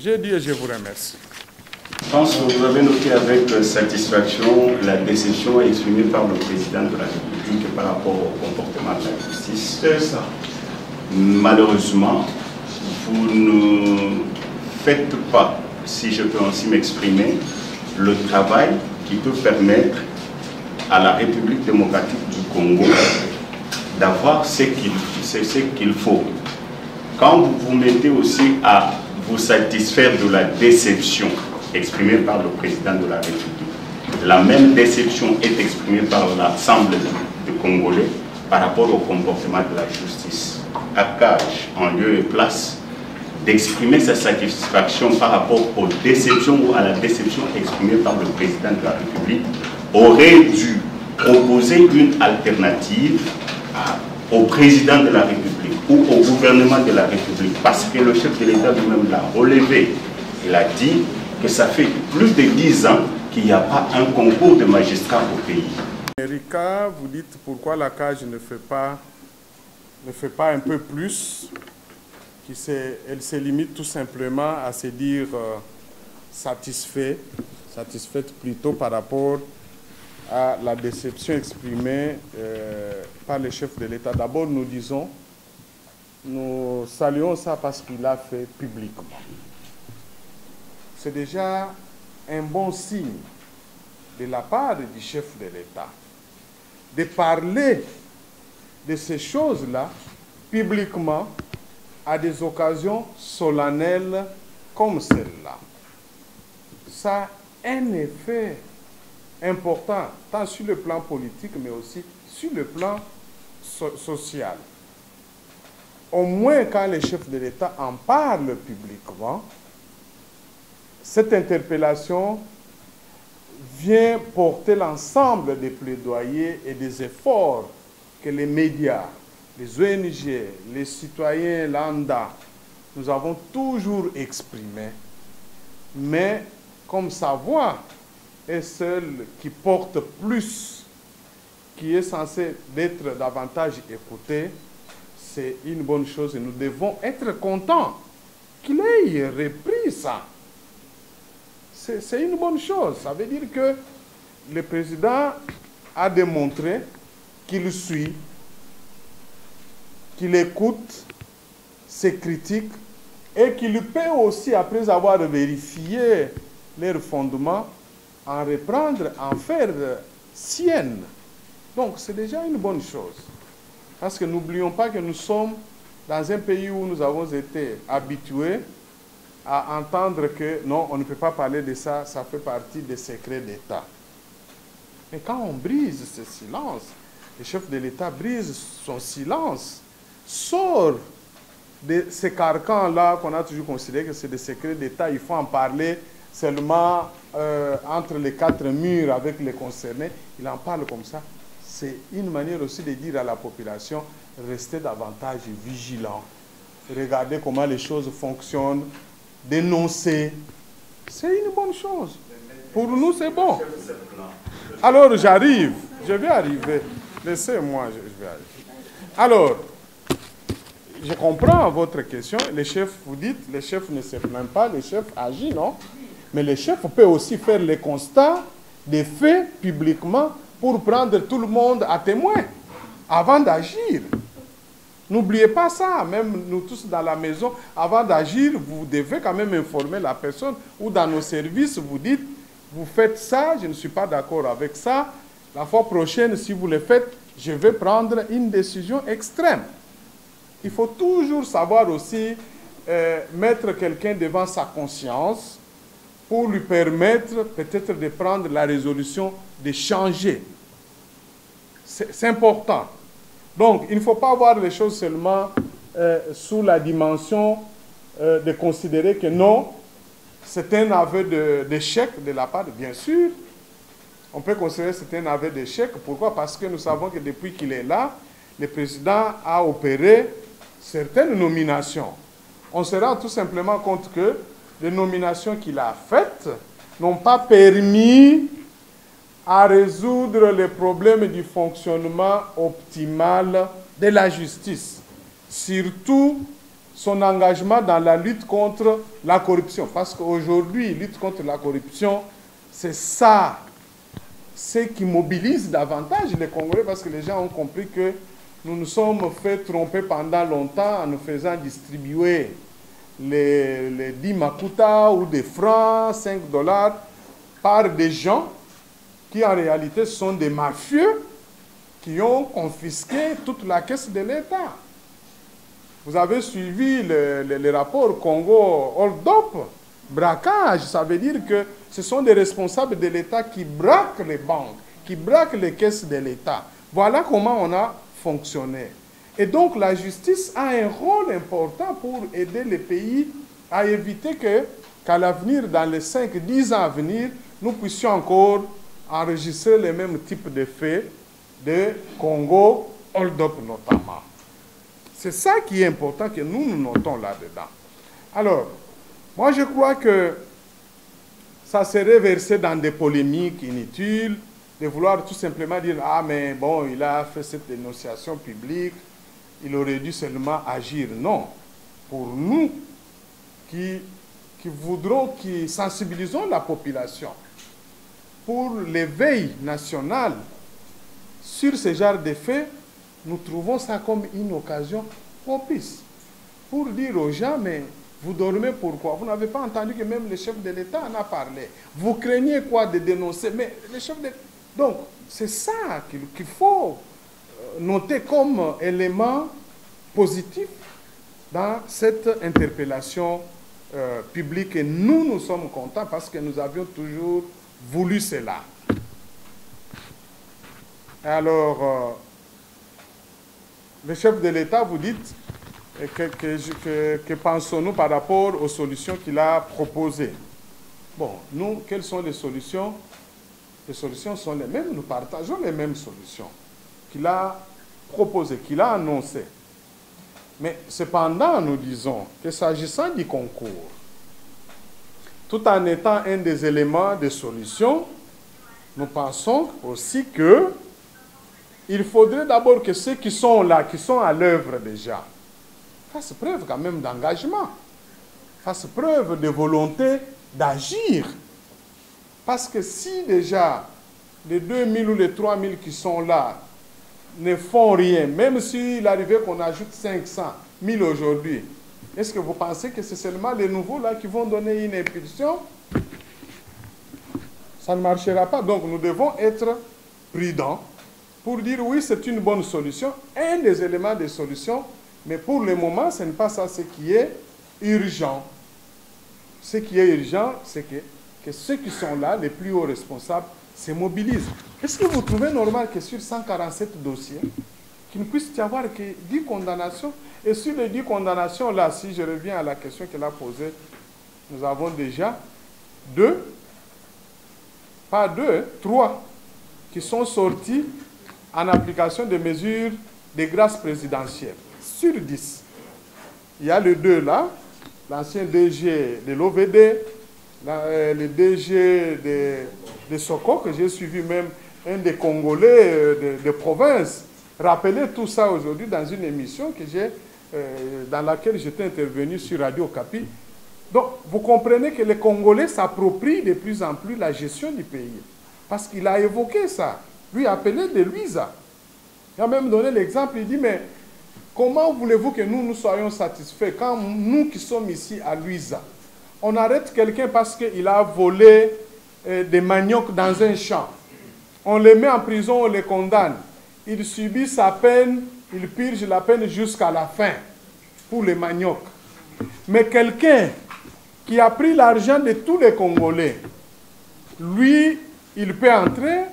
J'ai dit et je vous remercie.
Je pense que vous avez noté avec satisfaction la déception exprimée par le président de la République par rapport au comportement de la justice.
C'est ça.
Malheureusement, vous ne faites pas, si je peux ainsi m'exprimer, le travail qui peut permettre à la République démocratique du Congo d'avoir ce qu'il faut. Quand vous vous mettez aussi à vous satisfaire de la déception exprimée par le président de la République, la même déception est exprimée par l'ensemble des Congolais par rapport au comportement de la justice. Accage, en lieu et place, d'exprimer sa satisfaction par rapport aux déceptions ou à la déception exprimée par le président de la République, aurait dû proposer une alternative au président de la République ou au gouvernement de la République, parce que le chef de l'État lui-même l'a relevé. Il a dit que ça fait plus de 10 ans qu'il n'y a pas un concours de magistrats au pays.
Erika, vous dites pourquoi la CAGE ne fait pas un peu plus, elle se limite tout simplement à se dire satisfaite plutôt par rapport à la déception exprimée par le chef de l'État. D'abord, nous saluons ça parce qu'il l'a fait publiquement. C'est déjà un bon signe de la part du chef de l'État de parler de ces choses-là publiquement à des occasions solennelles comme celle-là. Ça a un effet important, tant sur le plan politique, mais aussi sur le plan social. Au moins, quand le chef de l'État en parle publiquement, cette interpellation vient porter l'ensemble des plaidoyers et des efforts que les médias, les ONG, les citoyens lambda, nous avons toujours exprimés. Mais comme sa voix est celle qui porte plus, qui est censée être davantage écoutée, c'est une bonne chose et nous devons être contents qu'il ait repris ça. C'est une bonne chose. Ça veut dire que le président a démontré qu'il suit, qu'il écoute ses critiques et qu'il peut aussi, après avoir vérifié leurs fondements, en reprendre, en faire sienne. Donc c'est déjà une bonne chose. Parce que n'oublions pas que nous sommes dans un pays où nous avons été habitués à entendre que non, on ne peut pas parler de ça, ça fait partie des secrets d'État. Mais quand on brise ce silence, le chef de l'État brise son silence, sort de ces carcans-là qu'on a toujours considéré que c'est des secrets d'État, il faut en parler seulement entre les 4 murs avec les concernés, il en parle comme ça. C'est une manière aussi de dire à la population, restez davantage vigilants, regardez comment les choses fonctionnent, dénoncer. C'est une bonne chose. Pour nous, c'est bon. Alors, j'arrive. Je vais arriver. Laissez-moi, je vais arriver. Alors, je comprends votre question. Le chef, vous dites, le chef ne se plaint pas, le chef agit, non? Mais le chef peut aussi faire le constat des faits publiquement pour prendre tout le monde à témoin avant d'agir. N'oubliez pas ça, même nous tous dans la maison, avant d'agir, vous devez quand même informer la personne, ou dans nos services, vous dites, vous faites ça, je ne suis pas d'accord avec ça, la fois prochaine, si vous le faites, je vais prendre une décision extrême. Il faut toujours savoir aussi mettre quelqu'un devant sa conscience pour lui permettre peut-être de prendre la résolution de changer. C'est important. Donc, il ne faut pas voir les choses seulement sous la dimension de considérer que non, c'est un aveu d'échec de la part, bien sûr. On peut considérer que c'est un aveu d'échec. Pourquoi? Parce que nous savons que depuis qu'il est là, le président a opéré certaines nominations. On se rend tout simplement compte que les nominations qu'il a faites n'ont pas permis à résoudre les problèmes du fonctionnement optimal de la justice. Surtout son engagement dans la lutte contre la corruption. Parce qu'aujourd'hui, lutte contre la corruption, c'est ça, ce qui mobilise davantage les Congolais, parce que les gens ont compris que nous nous sommes fait tromper pendant longtemps en nous faisant distribuer les 10 makuta ou des francs, 5 dollars, par des gens qui en réalité sont des mafieux qui ont confisqué toute la caisse de l'État. Vous avez suivi les rapports Congo Hold Up, braquage, ça veut dire que ce sont des responsables de l'État qui braquent les banques, qui braquent les caisses de l'État. Voilà comment on a fonctionné. Et donc la justice a un rôle important pour aider les pays à éviter qu'à l'avenir, dans les 5-10 ans à venir, nous puissions encore enregistrer les mêmes types de faits de Congo Hold-up notamment. C'est ça qui est important que nous notons là-dedans. Alors, moi je crois que ça serait versé dans des polémiques inutiles, de vouloir tout simplement dire « Ah, mais bon, il a fait cette dénonciation publique, il aurait dû seulement agir. » Non. Pour nous qui voudrons, qui sensibilisons la population pour l'éveil national sur ce genre de faits, nous trouvons ça comme une occasion propice pour dire aux gens, mais vous dormez pourquoi? Vous n'avez pas entendu que même le chef de l'État en a parlé. Vous craignez quoi de dénoncer? Mais le chef de... Donc, c'est ça qu'il faut noter comme élément positif dans cette interpellation publique. Et nous sommes contents parce que nous avions toujours voulu cela. Alors, le chef de l'État, vous dites, que pensons-nous par rapport aux solutions qu'il a proposées? Bon, nous, quelles sont les solutions? Les solutions sont les mêmes, nous partageons les mêmes solutions qu'il a proposées, qu'il a annoncées. Mais cependant, nous disons que s'agissant du concours, tout en étant un des éléments de solution, nous pensons aussi que il faudrait d'abord que ceux qui sont là, qui sont à l'œuvre déjà, fassent preuve quand même d'engagement, fassent preuve de volonté d'agir. Parce que si déjà les 2000 ou les 3000 qui sont là ne font rien, même s'il arrivait qu'on ajoute 500 000 aujourd'hui, est-ce que vous pensez que c'est seulement les nouveaux là qui vont donner une impulsion? Ça ne marchera pas. Donc nous devons être prudents pour dire oui, c'est une bonne solution, un des éléments de solution, mais pour le moment, ce n'est pas ça ce qui est urgent. Ce qui est urgent, c'est que ceux qui sont là, les plus hauts responsables, se mobilisent. Est-ce que vous trouvez normal que sur 147 dossiers, qu'il ne puisse y avoir que 10 condamnations? Et sur les 10 condamnations, là, si je reviens à la question qu'elle a posée, nous avons déjà 3 qui sont sortis en application des mesures de grâce présidentielle. Sur 10. Il y a le 2 là, l'ancien DG de l'OVD, le DG de Soko, que j'ai suivi même, un des Congolais de province, rappeler tout ça aujourd'hui dans une émission que dans laquelle j'étais intervenu sur Radio Okapi. Donc, vous comprenez que les Congolais s'approprient de plus en plus la gestion du pays. Parce qu'il a évoqué ça. Lui appelé de Luisa. Il a même donné l'exemple, il dit, mais comment voulez-vous que nous soyons satisfaits quand nous qui sommes ici à Luiza, on arrête quelqu'un parce qu'il a volé des maniocs dans un champ. On les met en prison, on les condamne. Il subit sa peine, il purge la peine jusqu'à la fin pour les maniocs. Mais quelqu'un qui a pris l'argent de tous les Congolais, lui, il peut entrer,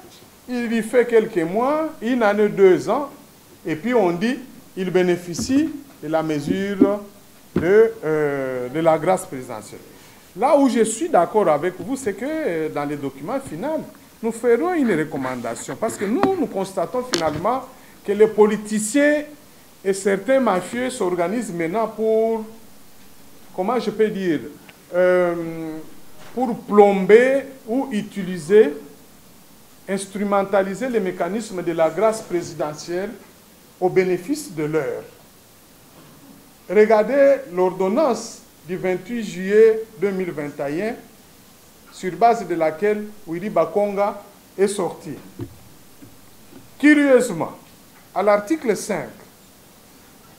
il y fait quelques mois, une année, 2 ans, et puis on dit il bénéficie de la mesure de la grâce présidentielle. Là où je suis d'accord avec vous, c'est que dans les documents finaux, nous ferons une recommandation. Parce que nous constatons finalement que les politiciens et certains mafieux s'organisent maintenant pour, comment je peux dire, pour plomber ou utiliser, instrumentaliser les mécanismes de la grâce présidentielle au bénéfice de l'heure. Regardez l'ordonnance du 28 juillet 2021, sur base de laquelle Willy Bakonga est sorti. Curieusement, à l'article 5,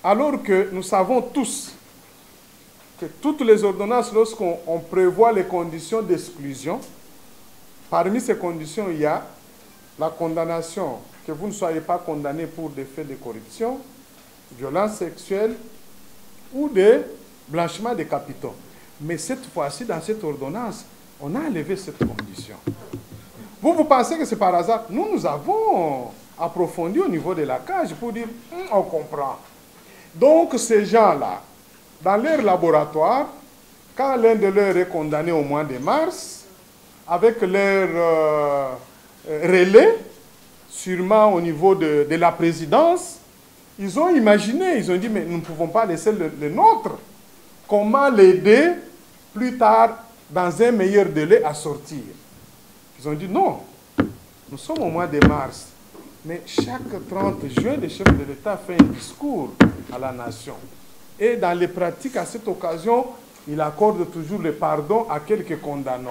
alors que nous savons tous que toutes les ordonnances, lorsqu'on prévoit les conditions d'exclusion, parmi ces conditions, il y a la condamnation, que vous ne soyez pas condamné pour des faits de corruption, violence sexuelle ou de blanchiment de capitaux. Mais cette fois-ci, dans cette ordonnance, on a enlevé cette condition. Vous pensez que c'est par hasard? Nous avons approfondi au niveau de la cage pour dire, on comprend. Donc ces gens-là, dans leur laboratoire, quand l'un de leurs est condamné au mois de mars, avec leur relais, sûrement au niveau de la présidence, ils ont imaginé, ils ont dit, mais nous ne pouvons pas laisser le nôtre. Comment l'aider plus tard, dans un meilleur délai, à sortir? Ils ont dit, non, nous sommes au mois de mars, mais chaque 30 juin, le chef de l'État fait un discours à la nation. Et dans les pratiques, à cette occasion, il accorde toujours le pardon à quelques condamnés.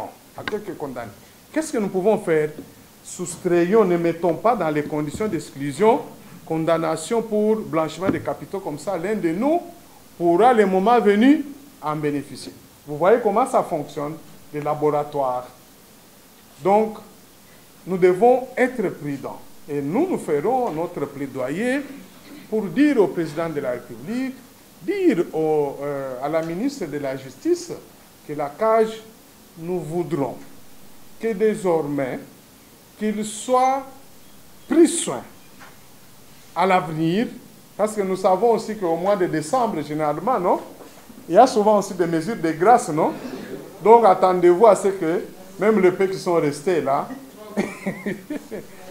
Qu'est-ce que nous pouvons faire? Soustrayons, ne mettons pas dans les conditions d'exclusion, condamnation pour blanchiment de capitaux comme ça, l'un de nous pourra, le moment venu, en bénéficier. Vous voyez comment ça fonctionne, les laboratoires. Donc, nous devons être prudents. Et nous ferons notre plaidoyer pour dire au président de la République, dire à la ministre de la Justice que la cage, nous voudrons que désormais, qu'il soit pris soin à l'avenir, parce que nous savons aussi qu'au mois de décembre, généralement, non, il y a souvent aussi des mesures de grâce, non? Donc attendez-vous à ce que même les peu qui sont restés là,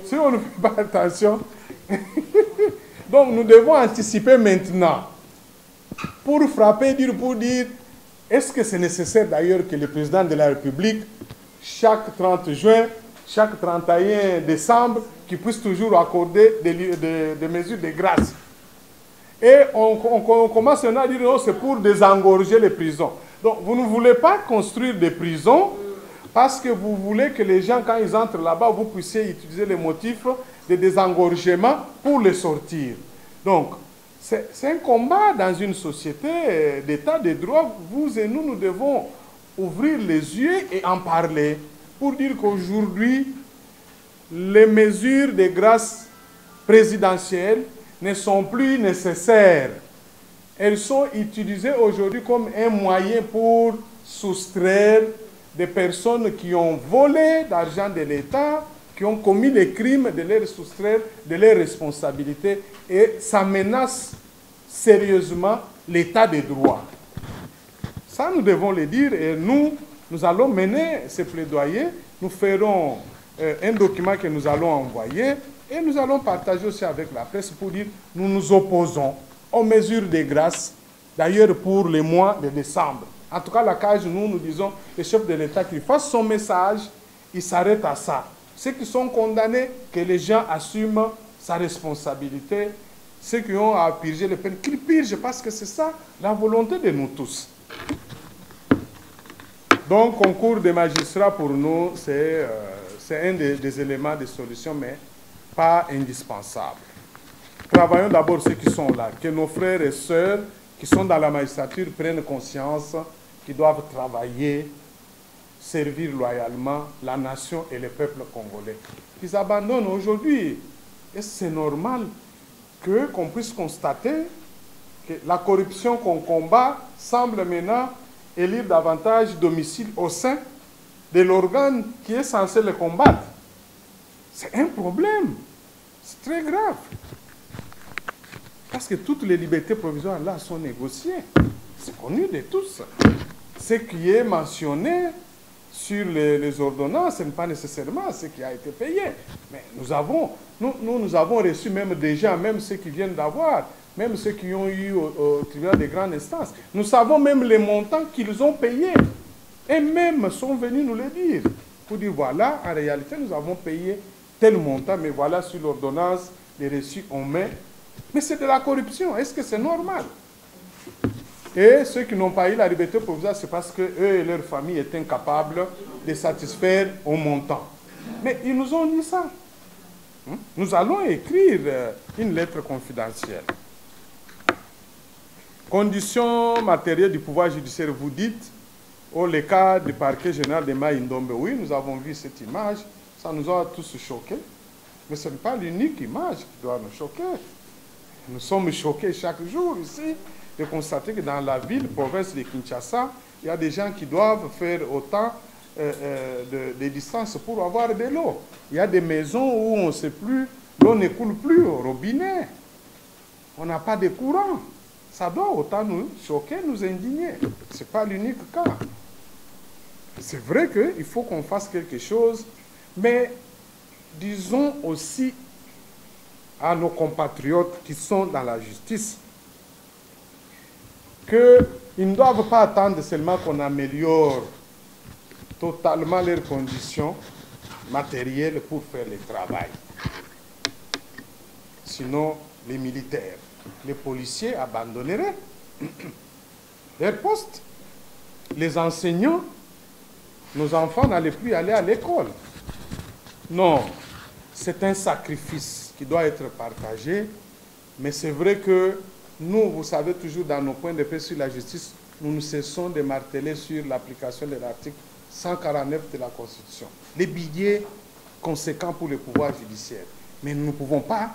si on ne fait pas attention, donc nous devons anticiper maintenant pour frapper, pour dire, est-ce que c'est nécessaire d'ailleurs que le président de la République, chaque 30 juin, chaque 31 décembre, qu'il puisse toujours accorder des mesures de grâce? Et on commence à dire, non, c'est pour désengorger les prisons. Donc, vous ne voulez pas construire des prisons parce que vous voulez que les gens, quand ils entrent là-bas, vous puissiez utiliser les motifs de désengorgement pour les sortir. Donc, c'est un combat dans une société d'état de droit. Vous et nous devons ouvrir les yeux et en parler pour dire qu'aujourd'hui, les mesures de grâce présidentielle ne sont plus nécessaires. Elles sont utilisées aujourd'hui comme un moyen pour soustraire des personnes qui ont volé l'argent de l'État, qui ont commis des crimes, de les soustraire de leurs responsabilités. Et ça menace sérieusement l'État de droit. Ça, nous devons le dire et nous allons mener ce plaidoyer. Nous ferons un document que nous allons envoyer et nous allons partager aussi avec la presse pour dire nous nous opposons aux mesures de grâce, d'ailleurs pour le mois de décembre. En tout cas, la cage, nous disons, le chef de l'État qui fasse son message, il s'arrête à ça. Ceux qui sont condamnés, que les gens assument sa responsabilité. Ceux qui ont à purger les peines, qu'ils purgent, parce que c'est ça la volonté de nous tous. Donc, concours des magistrats, pour nous, c'est un des éléments de solution, mais pas indispensable. travaillons d'abord ceux qui sont là, que nos frères et sœurs qui sont dans la magistrature prennent conscience qu'ils doivent travailler, servir loyalement la nation et le peuple congolais. Ils abandonnent aujourd'hui. Et c'est normal qu'on puisse constater que la corruption qu'on combat semble maintenant élire davantage domicile au sein de l'organe qui est censé le combattre. C'est un problème. C'est très grave. Parce que toutes les libertés provisoires là sont négociées. C'est connu de tous. Ce qui est mentionné sur les ordonnances, ce n'est pas nécessairement ce qui a été payé. Mais nous avons reçu même déjà, même ceux qui viennent d'avoir, même ceux qui ont eu au tribunal de grande instance. Nous savons même les montants qu'ils ont payés. Et même sont venus nous le dire. Pour dire, voilà, en réalité, nous avons payé tel montant, mais voilà, sur l'ordonnance, les reçus on met. Mais c'est de la corruption. Est-ce que c'est normal? Et ceux qui n'ont pas eu la liberté provisoire, c'est parce qu'eux et leur famille étaient incapables de satisfaire au montant. Mais ils nous ont dit ça. Nous allons écrire une lettre confidentielle. Conditions matérielles du pouvoir judiciaire, vous dites, oh, le cas du parquet général de Mai-Ndombe. Oui, nous avons vu cette image, ça nous a tous choqués. Mais ce n'est pas l'unique image qui doit nous choquer. Nous sommes choqués chaque jour ici de constater que dans la ville, province de Kinshasa, il y a des gens qui doivent faire autant de distance pour avoir de l'eau. Il y a des maisons où on ne sait plus, l'eau ne coule plus au robinet. On n'a pas de courant. Ça doit autant nous choquer, nous indigner. Ce n'est pas l'unique cas. C'est vrai qu'il faut qu'on fasse quelque chose, mais disons aussi à nos compatriotes qui sont dans la justice qu'ils ne doivent pas attendre seulement qu'on améliore totalement leurs conditions matérielles pour faire le travail. Sinon, les militaires, les policiers abandonneraient leur poste. Les enseignants, nos enfants n'allaient plus aller à l'école. Non, c'est un sacrifice qui doit être partagé, mais c'est vrai que nous, vous savez, toujours dans nos points de presse sur la justice, nous ne cessons de marteler sur l'application de l'article 149 de la Constitution. Les billets conséquents pour le pouvoir judiciaire. Mais nous ne pouvons pas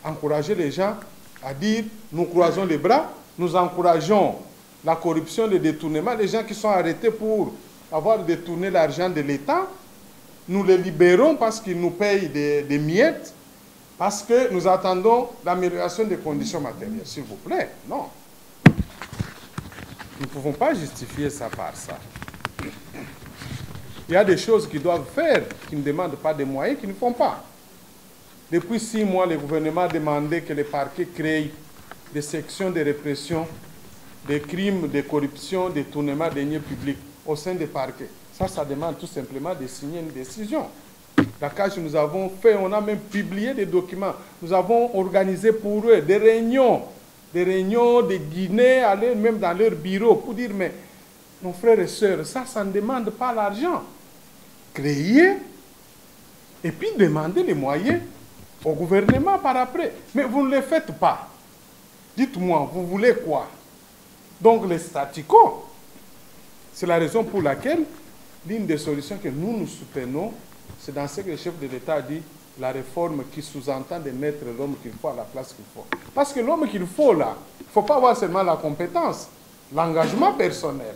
encourager les gens à dire nous croisons les bras, nous encourageons la corruption, le détournement, les gens qui sont arrêtés pour avoir détourné l'argent de l'État, nous les libérons parce qu'ils nous payent des miettes, parce que nous attendons l'amélioration des conditions matérielles. S'il vous plaît, non. Nous ne pouvons pas justifier ça par ça. Il y a des choses qu'ils doivent faire, qui ne demandent pas de moyens, qu'ils ne font pas. Depuis 6 mois, le gouvernement a demandé que les parquets créent des sections de répression des crimes, de corruption, de détournement de deniers publics au sein des parquets. Ça demande tout simplement de signer une décision. La CAJ, nous avons fait, on a même publié des documents. Nous avons organisé pour eux des réunions de Guinée, aller même dans leur bureau pour dire, mais nos frères et sœurs, ça ne demande pas l'argent. Créer et puis demander les moyens au gouvernement par après. Mais vous ne le faites pas. Dites-moi, vous voulez quoi? Donc les statu quo, c'est la raison pour laquelle l'une des solutions que nous soutenons, c'est dans ce que le chef de l'État dit, la réforme qui sous-entend de mettre l'homme qu'il faut à la place qu'il faut. Parce que l'homme qu'il faut là, il ne faut pas avoir seulement la compétence, l'engagement personnel,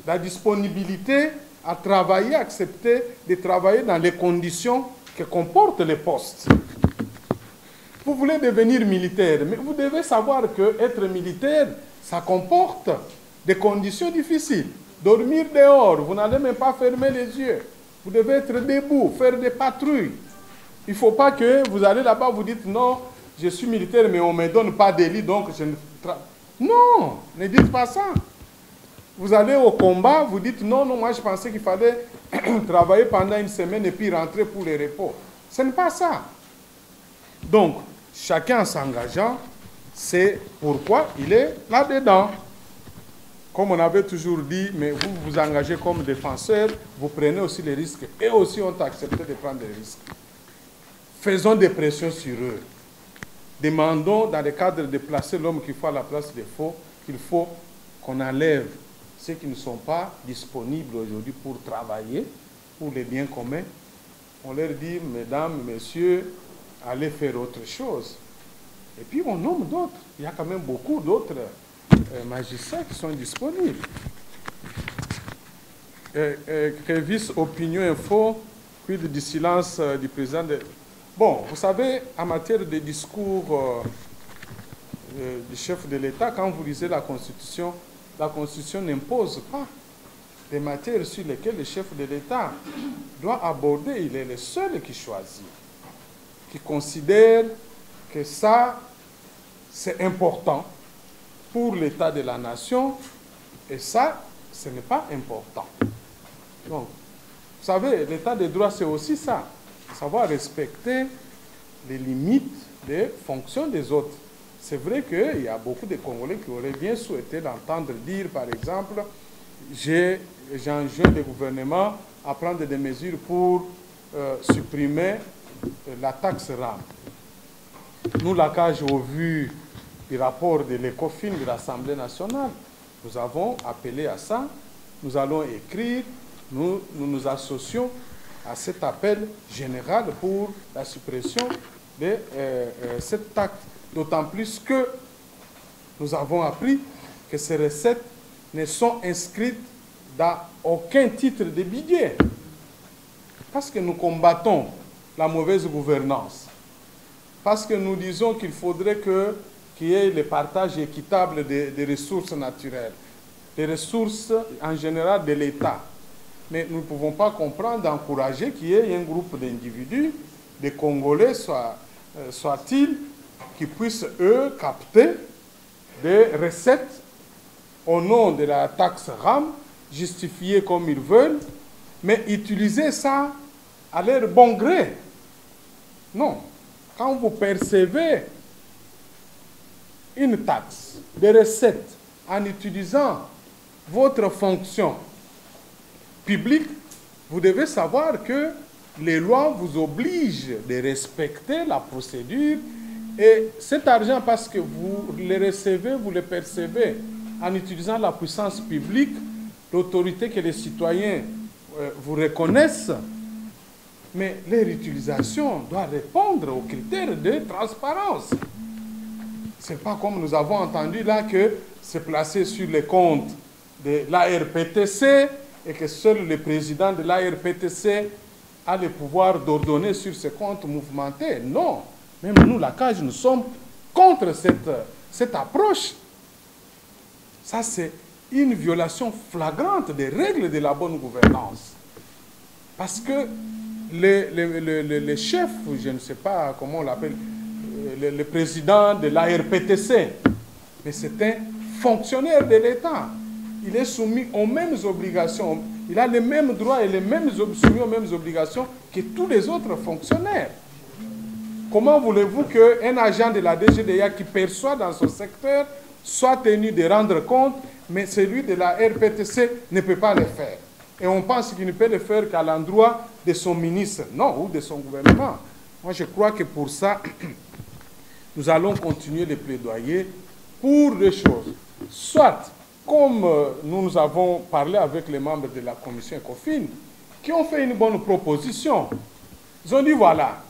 la disponibilité à travailler, accepter de travailler dans les conditions que comportent les postes. Vous voulez devenir militaire, mais vous devez savoir que être militaire, ça comporte des conditions difficiles. Dormir dehors, vous n'allez même pas fermer les yeux. Vous devez être debout, faire des patrouilles. Il ne faut pas que vous allez là-bas, vous dites non, je suis militaire, mais on ne me donne pas de lit, donc je ne travaille. Non, ne dites pas ça. Vous allez au combat, vous dites non, moi je pensais qu'il fallait travailler pendant une semaine et puis rentrer pour les repos. Ce n'est pas ça. Donc, chacun en s'engageant, c'est pourquoi il est là-dedans. Comme on avait toujours dit, mais vous vous engagez comme défenseur, vous prenez aussi les risques. Et aussi ont accepté de prendre des risques. Faisons des pressions sur eux. demandons, dans le cadre de placer l'homme qu'il faut à la place des faux, qu'il faut qu'on enlève ceux qui ne sont pas disponibles aujourd'hui pour travailler, pour les biens communs. On leur dit, mesdames, messieurs, allez faire autre chose. Et puis on nomme d'autres. Il y a quand même beaucoup d'autres magistrats qui sont disponibles. Crévis Opinion Info, puis du silence du président de... Bon, vous savez, en matière de discours du chef de l'État, quand vous lisez la Constitution n'impose pas des matières sur lesquelles le chef de l'État doit aborder. Il est le seul qui choisit, qui considère que ça, c'est important pour l'état de la nation, et ça, ce n'est pas important. Donc, vous savez, l'état de droit, c'est aussi ça, savoir respecter les limites des fonctions des autres. C'est vrai qu'il y a beaucoup de Congolais qui auraient bien souhaité l'entendre dire, par exemple, j'enjoins le gouvernement à prendre des mesures pour supprimer la taxe RAM. Nous, la CAGE, au vu du rapport de l'ECOFIN de l'Assemblée nationale, nous avons appelé à ça. Nous allons écrire, nous associons à cet appel général pour la suppression de cette taxe. D'autant plus que nous avons appris que ces recettes ne sont inscrites dans aucun titre de budget. Parce que nous combattons la mauvaise gouvernance. Parce que nous disons qu'il faudrait qu'il y ait le partage équitable des ressources naturelles, des ressources en général de l'État. Mais nous ne pouvons pas comprendre, encourager qu'il y ait un groupe d'individus, des Congolais, soit-ils, qui puissent, eux, capter des recettes au nom de la taxe RAM, justifiées comme ils veulent, mais utiliser ça à leur bon gré. Non. Quand vous percevez une taxe, des recettes, en utilisant votre fonction publique, vous devez savoir que les lois vous obligent de respecter la procédure. Et cet argent, parce que vous le recevez, vous le percevez en utilisant la puissance publique, l'autorité que les citoyens vous reconnaissent, mais leur utilisation doit répondre aux critères de transparence. Ce n'est pas comme nous avons entendu là que c'est placé sur les comptes de l'ARPTC et que seul le président de l'ARPTC a le pouvoir d'ordonner sur ces comptes mouvementés. Non. Même nous, la CAGE, nous sommes contre cette approche. Ça, c'est une violation flagrante des règles de la bonne gouvernance. Parce que le chef, je ne sais pas comment on l'appelle, le président de l'ARPTC, mais c'est un fonctionnaire de l'État. Il est soumis aux mêmes obligations. Il a les mêmes droits et soumis aux mêmes obligations que tous les autres fonctionnaires. Comment voulez-vous qu'un agent de la DGDA qui perçoit dans son secteur soit tenu de rendre compte, mais celui de la RPTC ne peut pas le faire? Et on pense qu'il ne peut le faire qu'à l'endroit de son ministre, non, ou de son gouvernement. Moi, je crois que pour ça, nous allons continuer les plaidoyer pour deux choses. Soit, comme nous avons parlé avec les membres de la commission ECOFIN, qui ont fait une bonne proposition. Ils ont dit, voilà,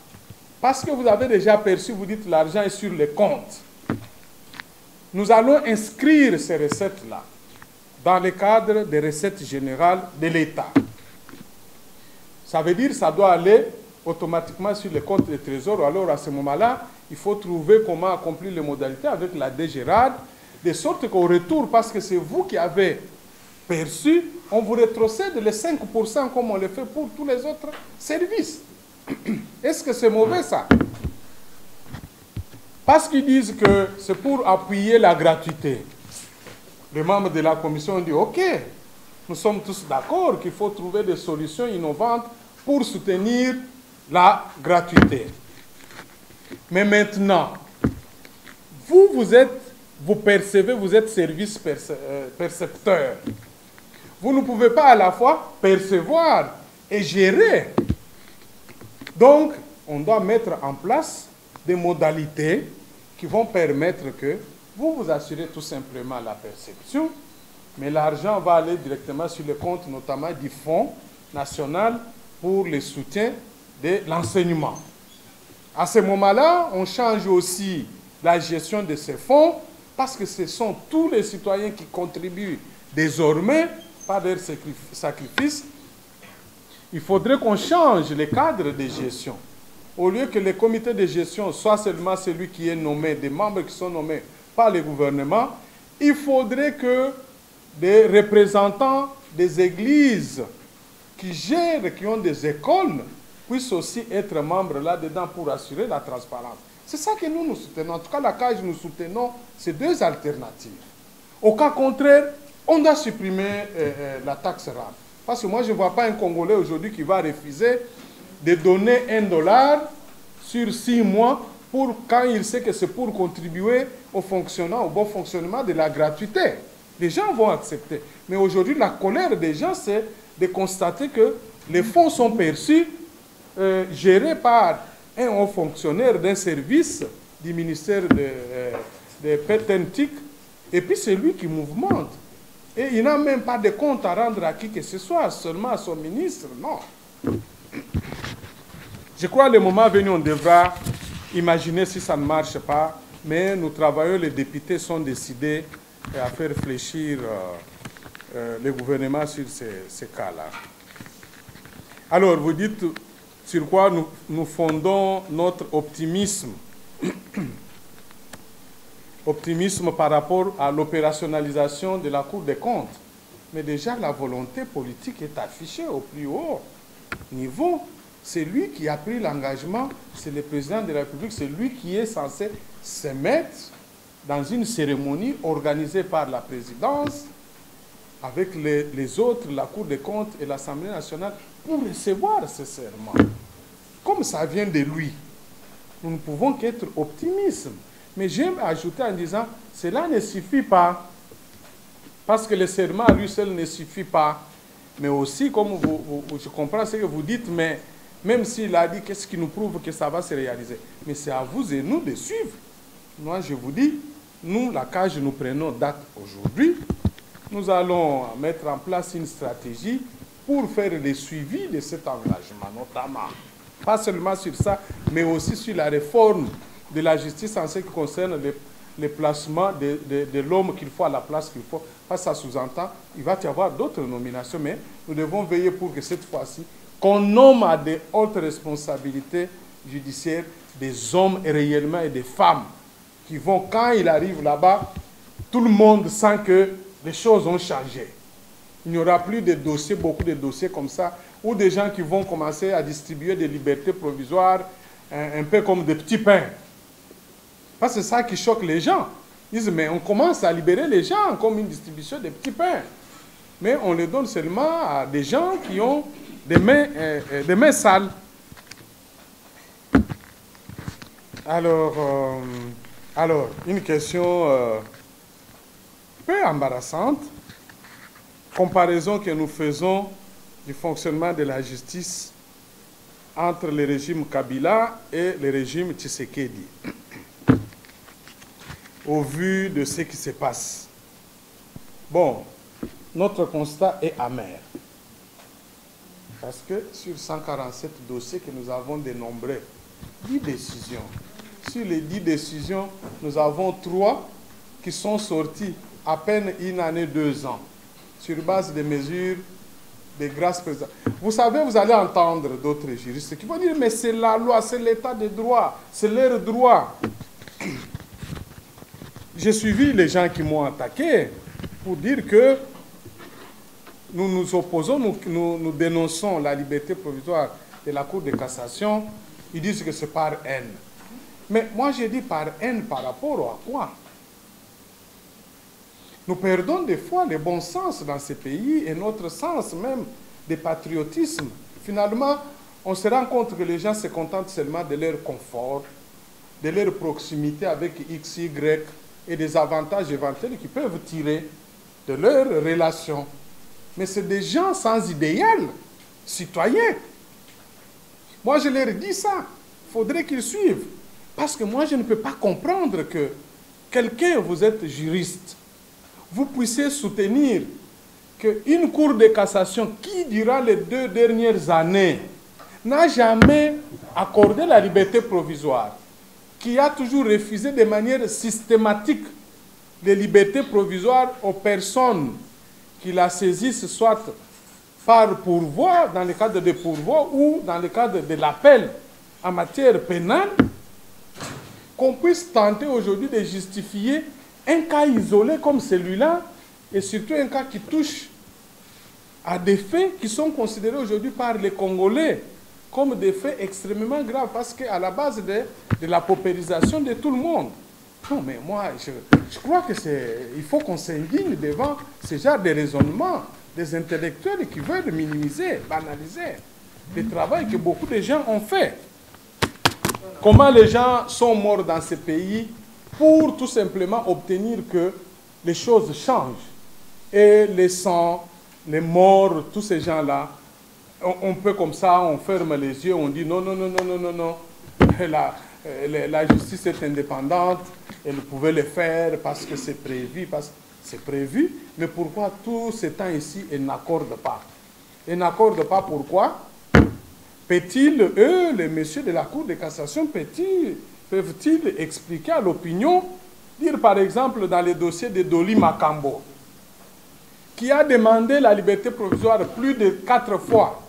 parce que vous avez déjà perçu, vous dites l'argent est sur les comptes. Nous allons inscrire ces recettes-là dans le cadre des recettes générales de l'État. Ça veut dire que ça doit aller automatiquement sur les comptes de trésor. Alors à ce moment-là, il faut trouver comment accomplir les modalités avec la DGRAD, de sorte qu'au retour, parce que c'est vous qui avez perçu, on vous rétrocède les 5% comme on le fait pour tous les autres services. Est-ce que c'est mauvais ça? Parce qu'ils disent que c'est pour appuyer la gratuité. Les membres de la commission ont dit, OK, nous sommes tous d'accord qu'il faut trouver des solutions innovantes pour soutenir la gratuité. Mais maintenant, vous percevez, vous êtes service percepteur. Vous ne pouvez pas à la fois percevoir et gérer. Donc, on doit mettre en place des modalités qui vont permettre que vous vous assurez tout simplement la perception, mais l'argent va aller directement sur le compte, notamment du Fonds national pour le soutien de l'enseignement. À ce moment-là, on change aussi la gestion de ces fonds parce que ce sont tous les citoyens qui contribuent désormais par leurs sacrifices. Il faudrait qu'on change les cadres de gestion. Au lieu que les comités de gestion soient seulement celui qui est nommé, des membres qui sont nommés par le gouvernement, il faudrait que des représentants des églises qui gèrent, qui ont des écoles, puissent aussi être membres là-dedans pour assurer la transparence. C'est ça que nous soutenons. En tout cas, la CAGE, nous soutenons ces deux alternatives. Au cas contraire, on doit supprimer la taxe RAB. Parce que moi, je ne vois pas un Congolais aujourd'hui qui va refuser de donner $1 sur 6 mois pour, quand il sait que c'est pour contribuer au bon fonctionnement de la gratuité. Les gens vont accepter. Mais aujourd'hui, la colère des gens, c'est de constater que les fonds sont perçus, gérés par un haut fonctionnaire d'un service du ministère de Pétentique, et puis c'est lui qui mouvemente. Et il n'a même pas de compte à rendre à qui que ce soit, seulement à son ministre, non. Je crois que le moment venu, on devra imaginer si ça ne marche pas, mais nous travaillons, les députés sont décidés à faire fléchir le gouvernement sur ces cas-là. Alors, vous dites sur quoi nous fondons notre optimisme. Optimisme par rapport à l'opérationnalisation de la Cour des comptes. Mais déjà, la volonté politique est affichée au plus haut niveau. C'est lui qui a pris l'engagement, c'est le président de la République, c'est lui qui est censé se mettre dans une cérémonie organisée par la présidence avec les autres, la Cour des comptes et l'Assemblée nationale, pour recevoir ce serment. Comme ça vient de lui, nous ne pouvons qu'être optimistes. Mais j'aime ajouter en disant, cela ne suffit pas. Parce que le serment à lui seul ne suffit pas. Mais aussi, comme je comprends ce que vous dites, mais même s'il a dit, qu'est-ce qui nous prouve que ça va se réaliser? Mais c'est à vous et nous de suivre. Moi, je vous dis, nous, la CAGE, nous prenons date aujourd'hui. Nous allons mettre en place une stratégie pour faire le suivi de cet engagement, notamment. Pas seulement sur ça, mais aussi sur la réforme de la justice en ce qui concerne le placement de l'homme qu'il faut à la place qu'il faut. Pas ça sous-entend, il va y avoir d'autres nominations, mais nous devons veiller pour que cette fois-ci, qu'on nomme à des hautes responsabilités judiciaires des hommes réellement et des femmes qui vont, quand ils arrivent là-bas, tout le monde sent que les choses ont changé. Il n'y aura plus de dossiers, beaucoup de dossiers comme ça, ou des gens qui vont commencer à distribuer des libertés provisoires, un peu comme des petits pains. Parce que c'est ça qui choque les gens. Ils disent, mais on commence à libérer les gens comme une distribution de petits pains. Mais on les donne seulement à des gens qui ont des mains sales. Alors, une question peu embarrassante. Comparaison que nous faisons du fonctionnement de la justice entre le régime Kabila et le régime Tshisekedi. Au vu de ce qui se passe. Bon, notre constat est amer. Parce que sur 147 dossiers que nous avons dénombrés, 10 décisions. Sur les 10 décisions, nous avons 3 qui sont sorties à peine 1 année, 2 ans, sur base des mesures de grâce présidentielle. Vous savez, vous allez entendre d'autres juristes qui vont dire, mais c'est la loi, c'est l'état de droit, c'est leur droit. J'ai suivi les gens qui m'ont attaqué pour dire que nous nous opposons, nous dénonçons la liberté provisoire de la Cour de cassation. Ils disent que c'est par haine. Mais moi, j'ai dit par haine par rapport à quoi? Nous perdons des fois le bon sens dans ces pays et notre sens même de patriotisme. Finalement, on se rend compte que les gens se contentent seulement de leur confort, de leur proximité avec X, Y, et des avantages éventuels qu'ils peuvent tirer de leurs relations. Mais c'est des gens sans idéal citoyen. Moi, je leur dis ça. Il faudrait qu'ils suivent. Parce que moi, je ne peux pas comprendre que quelqu'un, vous êtes juriste, vous puissiez soutenir qu'une cour de cassation qui, durant les 2 dernières années, n'a jamais accordé la liberté provisoire, qui a toujours refusé de manière systématique les libertés provisoires aux personnes qui la saisissent, soit par pourvoi, dans le cadre de pourvoi, ou dans le cadre de l'appel en matière pénale, qu'on puisse tenter aujourd'hui de justifier un cas isolé comme celui-là, et surtout un cas qui touche à des faits qui sont considérés aujourd'hui par les Congolais comme des faits extrêmement graves, parce qu'à la base de la paupérisation de tout le monde. Non, mais moi, je crois que il faut qu'on s'indigne devant ce genre de raisonnement des intellectuels qui veulent minimiser, banaliser le travail que beaucoup de gens ont fait. Comment les gens sont morts dans ce pays pour tout simplement obtenir que les choses changent. Et les sangs, les morts, tous ces gens-là, on peut comme ça, on ferme les yeux, on dit non, non, non, non, non, non, non. La justice est indépendante, elle pouvait le faire parce que c'est prévu, mais pourquoi tout ce temps ici, elle n'accorde pas? Elle n'accorde pas pourquoi? Eux, les messieurs de la Cour de cassation, peuvent-ils expliquer à l'opinion, dire par exemple dans le dossier de Doli Makambo, qui a demandé la liberté provisoire plus de 4 fois,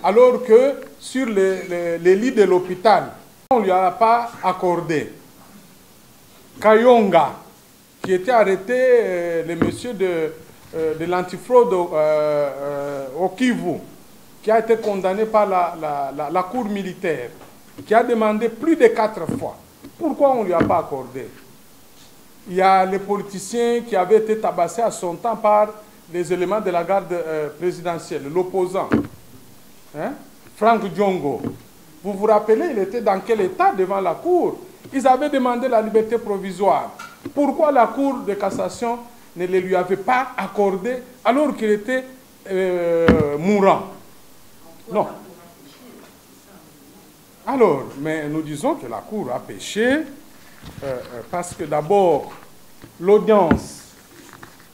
alors que sur les lits de l'hôpital, on ne lui a pas accordé. Kayonga, qui était arrêté, le monsieur de l'antifraude au Kivu, qui a été condamné par la cour militaire, qui a demandé plus de 4 fois. Pourquoi on ne lui a pas accordé? Il y a les politiciens qui avaient été tabassés à son temps par les éléments de la garde présidentielle, l'opposant, hein? Frank Djongo. Vous vous rappelez, il était dans quel état devant la cour? Ils avaient demandé la liberté provisoire. Pourquoi la cour de cassation ne le lui avait pas accordé alors qu'il était mourant? Non. Alors, mais nous disons que la cour a péché parce que d'abord, l'audience,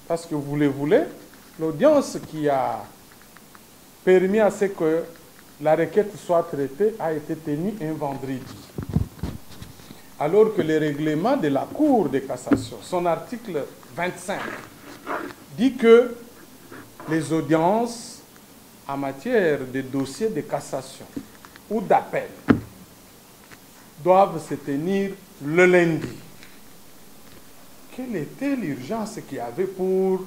parce que vous le voulez, l'audience qui a permis à ce que la requête soit traitée a été tenue un vendredi. Alors que le règlement de la Cour de cassation, son article 25, dit que les audiences en matière de dossiers de cassation ou d'appel doivent se tenir le lundi. Quelle était l'urgence qu'il y avait pour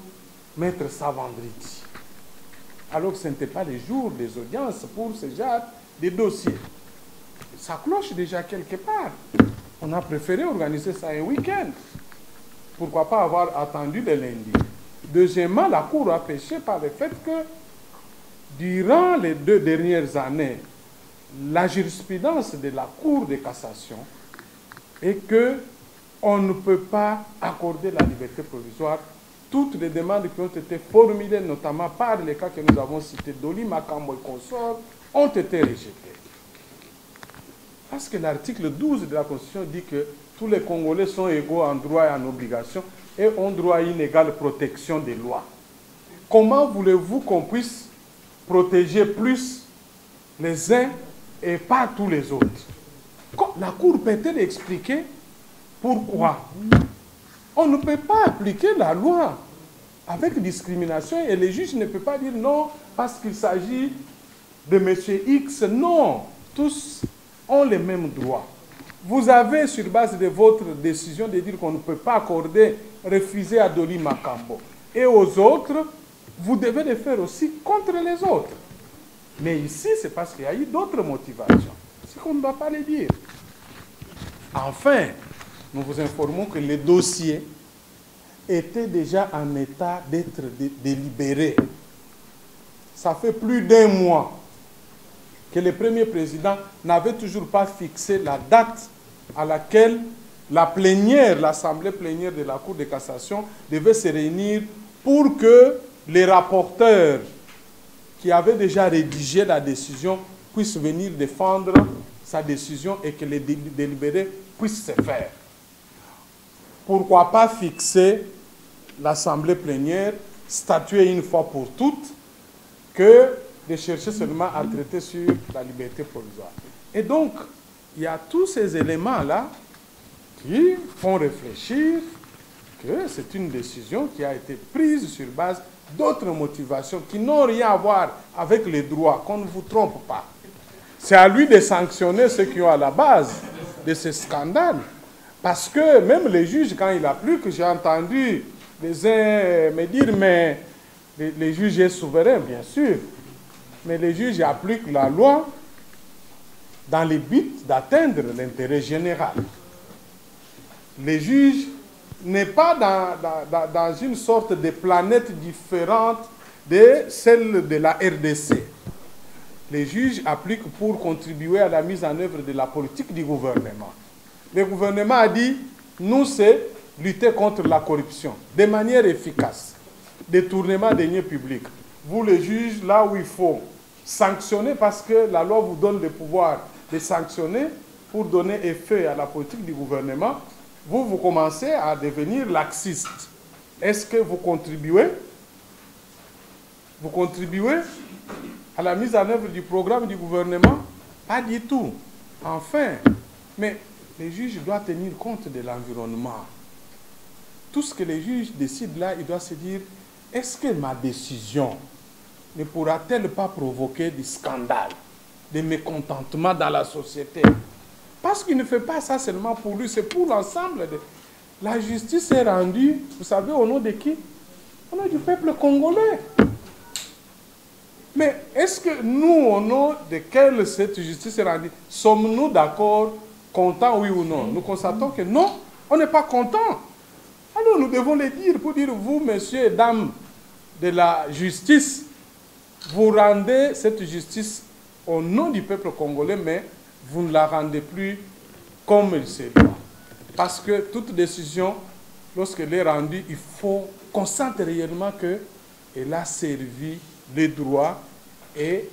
mettre ça vendredi? Alors que ce n'était pas les jours des audiences pour ce genre de dossiers. Ça cloche déjà quelque part. On a préféré organiser ça un week-end. Pourquoi pas avoir attendu le lundi? Deuxièmement, la Cour a péché par le fait que, durant les 2 dernières années, la jurisprudence de la Cour de cassation est que on ne peut pas accorder la liberté provisoire. Toutes les demandes qui ont été formulées, notamment par les cas que nous avons cités, Doli, Makambo et consorts, ont été rejetées. Parce que l'article 12 de la Constitution dit que tous les Congolais sont égaux en droit et en obligation et ont droit à une égale protection des lois. Comment voulez-vous qu'on puisse protéger plus les uns et pas tous les autres? La Cour peut-elle expliquer pourquoi? On ne peut pas appliquer la loi avec discrimination et les juges ne peuvent pas dire non parce qu'il s'agit de M. X. Non, tous ont les mêmes droits. Vous avez, sur base de votre décision, de dire qu'on ne peut pas accorder, refuser à Doli Makambo. Et aux autres, vous devez le faire aussi contre les autres. Mais ici, c'est parce qu'il y a eu d'autres motivations. C'est qu'on ne doit pas les dire. Enfin, nous vous informons que le dossier était déjà en état d'être délibéré. Ça fait plus d'1 mois que le premier président n'avait toujours pas fixé la date à laquelle la plénière, l'assemblée plénière de la Cour de cassation devait se réunir pour que les rapporteurs qui avaient déjà rédigé la décision puissent venir défendre sa décision et que les délibérés puissent se faire. Pourquoi pas fixer l'Assemblée plénière, statuer une fois pour toutes, que de chercher seulement à traiter sur la liberté provisoire. Et donc, il y a tous ces éléments-là qui font réfléchir que c'est une décision qui a été prise sur base d'autres motivations qui n'ont rien à voir avec les droits, qu'on ne vous trompe pas. C'est à lui de sanctionner ceux qui ont à la base de ce scandale. Parce que même les juges, quand il applique, j'ai entendu les uns me dire, mais les juges sont souverains, bien sûr, mais les juges appliquent la loi dans le but d'atteindre l'intérêt général. Les juges n'est pas dans une sorte de planète différente de celle de la RDC. Les juges appliquent pour contribuer à la mise en œuvre de la politique du gouvernement. Le gouvernement a dit, nous, c'est lutter contre la corruption de manière efficace, détournement des deniers publics. Vous, les juges, là où il faut sanctionner, parce que la loi vous donne le pouvoir de sanctionner pour donner effet à la politique du gouvernement, vous commencez à devenir laxiste. Est-ce que vous contribuez à la mise en œuvre du programme du gouvernement? Pas du tout. Enfin, mais les juges doivent tenir compte de l'environnement. Tout ce que les juges décident là, ils doivent se dire, est-ce que ma décision ne pourra-t-elle pas provoquer des scandales, des mécontentements dans la société? Parce qu'il ne fait pas ça seulement pour lui, c'est pour l'ensemble. La justice est rendue, vous savez, au nom de qui? Au nom du peuple congolais. Mais est-ce que nous, au nom de quelle cette justice est rendue, sommes-nous d'accord, contents, oui ou non? Nous constatons que non, on n'est pas contents. Alors nous devons le dire pour dire, vous, messieurs et dames de la justice, vous rendez cette justice au nom du peuple congolais, mais vous ne la rendez plus comme il se doit. Parce que toute décision, lorsqu'elle est rendue, il faut qu'on sente réellement qu'elle a servi les droits et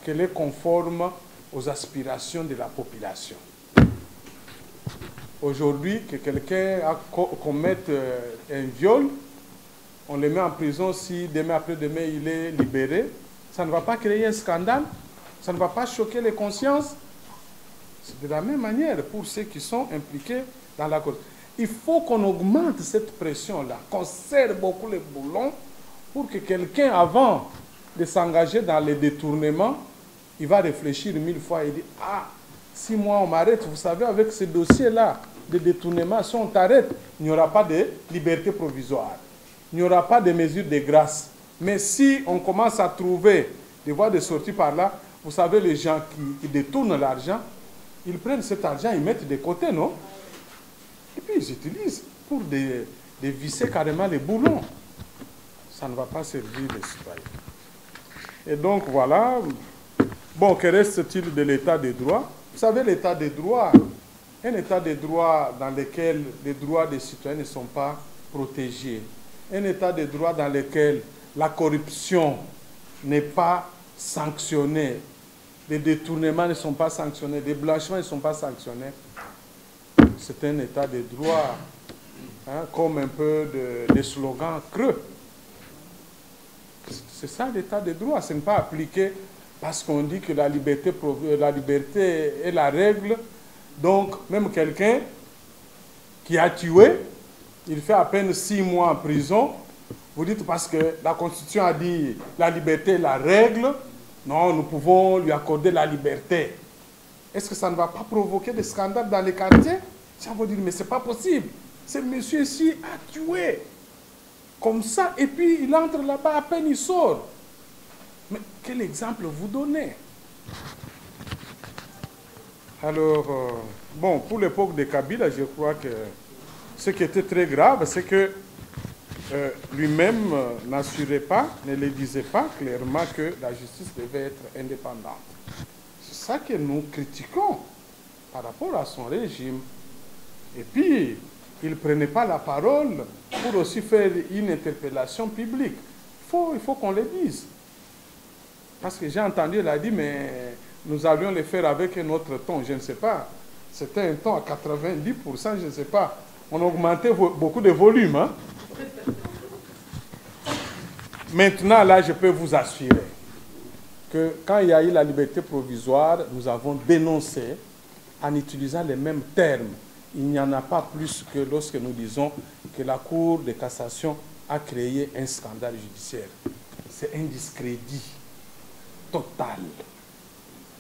qu'elle est conforme aux aspirations de la population. Aujourd'hui, que quelqu'un commette un viol, on le met en prison si demain après-demain il est libéré, ça ne va pas créer un scandale, ça ne va pas choquer les consciences. C'est de la même manière pour ceux qui sont impliqués dans la cause. Il faut qu'on augmente cette pression-là, qu'on serre beaucoup les boulons pour que quelqu'un, avant de s'engager dans les détournements, il va réfléchir 1000 fois et dire, ah, si moi on m'arrête, vous savez, avec ce dossier-là de détournement, si on t'arrête, il n'y aura pas de liberté provisoire. Il n'y aura pas de mesures de grâce. Mais si on commence à trouver des voies de sortie par là, vous savez, les gens qui détournent l'argent, ils prennent cet argent, ils mettent de côté, non? Et puis ils utilisent pour dévisser carrément les boulons. Ça ne va pas servir les citoyens. Et donc voilà. Bon, que reste-t-il de l'état des droits? Vous savez, l'état des droits, un état des droits dans lequel les droits des citoyens ne sont pas protégés, un état des droits dans lequel la corruption n'est pas sanctionnée, les détournements ne sont pas sanctionnés, les blanchiments ne sont pas sanctionnés, c'est un état de droit, hein, comme un peu de slogans creux. C'est ça l'état de droit, ce n'est pas appliqué parce qu'on dit que la liberté est la règle. Donc, même quelqu'un qui a tué, il fait à peine 6 mois en prison. Vous dites parce que la Constitution a dit la liberté est la règle. Non, nous pouvons lui accorder la liberté. Est-ce que ça ne va pas provoquer des scandales dans les quartiers? Ça va dire, mais ce n'est pas possible. Ce monsieur-ci a tué. Comme ça, et puis il entre là-bas, à peine il sort. Mais quel exemple vous donnez? Alors, bon, pour l'époque de Kabila, je crois que ce qui était très grave, c'est que lui-même n'assurait pas, ne le disait pas clairement que la justice devait être indépendante. C'est ça que nous critiquons par rapport à son régime. Et puis, il ne prenait pas la parole pour aussi faire une interpellation publique. Il faut qu'on le dise. Parce que j'ai entendu, il a dit, mais nous allions le faire avec un autre ton, je ne sais pas. C'était un ton à 90%, je ne sais pas. On augmentait beaucoup de volume. Hein? Maintenant, là, je peux vous assurer que quand il y a eu la liberté provisoire, nous avons dénoncé en utilisant les mêmes termes. Il n'y en a pas plus que lorsque nous disons que la Cour de cassation a créé un scandale judiciaire. C'est un discrédit total.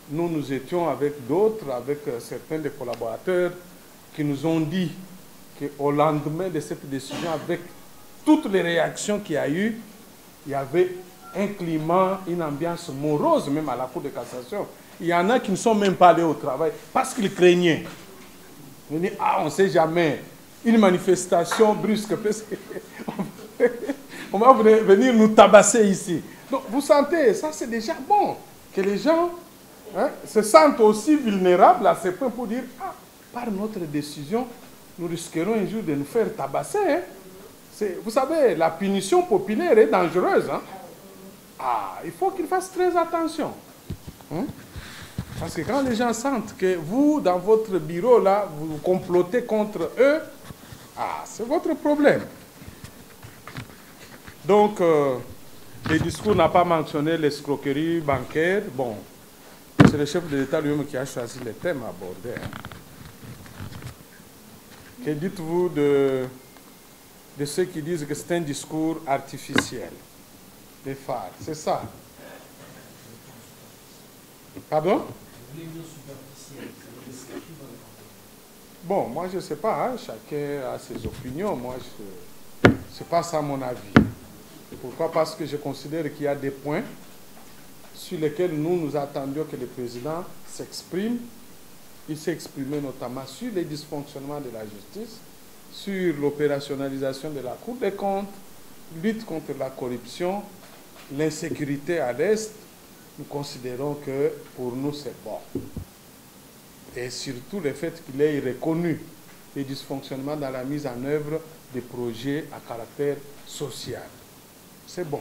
Nous étions avec d'autres, avec certains des collaborateurs qui nous ont dit qu'au lendemain de cette décision, avec toutes les réactions qu'il y a eu, il y avait un climat, une ambiance morose même à la Cour de cassation. Il y en a qui ne sont même pas allés au travail parce qu'ils craignaient. Ils disent, ah, on ne sait jamais, une manifestation brusque, on va venir nous tabasser ici. Donc vous sentez, ça c'est déjà bon, que les gens se sentent aussi vulnérables à ce point pour dire, ah, par notre décision, nous risquerons un jour de nous faire tabasser. Hein. Vous savez, la punition populaire est dangereuse. Hein? Ah, il faut qu'ils fassent très attention. Hein? Parce que quand les gens sentent que vous, dans votre bureau, là, vous complotez contre eux, ah, c'est votre problème. Donc, le discours n'a pas mentionné l'escroquerie bancaire. Bon, c'est le chef de l'État lui-même qui a choisi les thèmes à aborder. Hein. Que dites-vous de ceux qui disent que c'est un discours artificiel, des phares? C'est ça. Pardon? Bon, moi je ne sais pas, hein, chacun a ses opinions, moi c'est pas ça mon avis. Pourquoi? Parce que je considère qu'il y a des points sur lesquels nous attendions que le président s'exprime. Il s'est exprimé notamment sur les dysfonctionnements de la justice, sur l'opérationnalisation de la Cour des comptes, lutte contre la corruption, l'insécurité à l'Est. Nous considérons que pour nous c'est bon. Et surtout le fait qu'il ait reconnu les dysfonctionnements dans la mise en œuvre des projets à caractère social. C'est bon.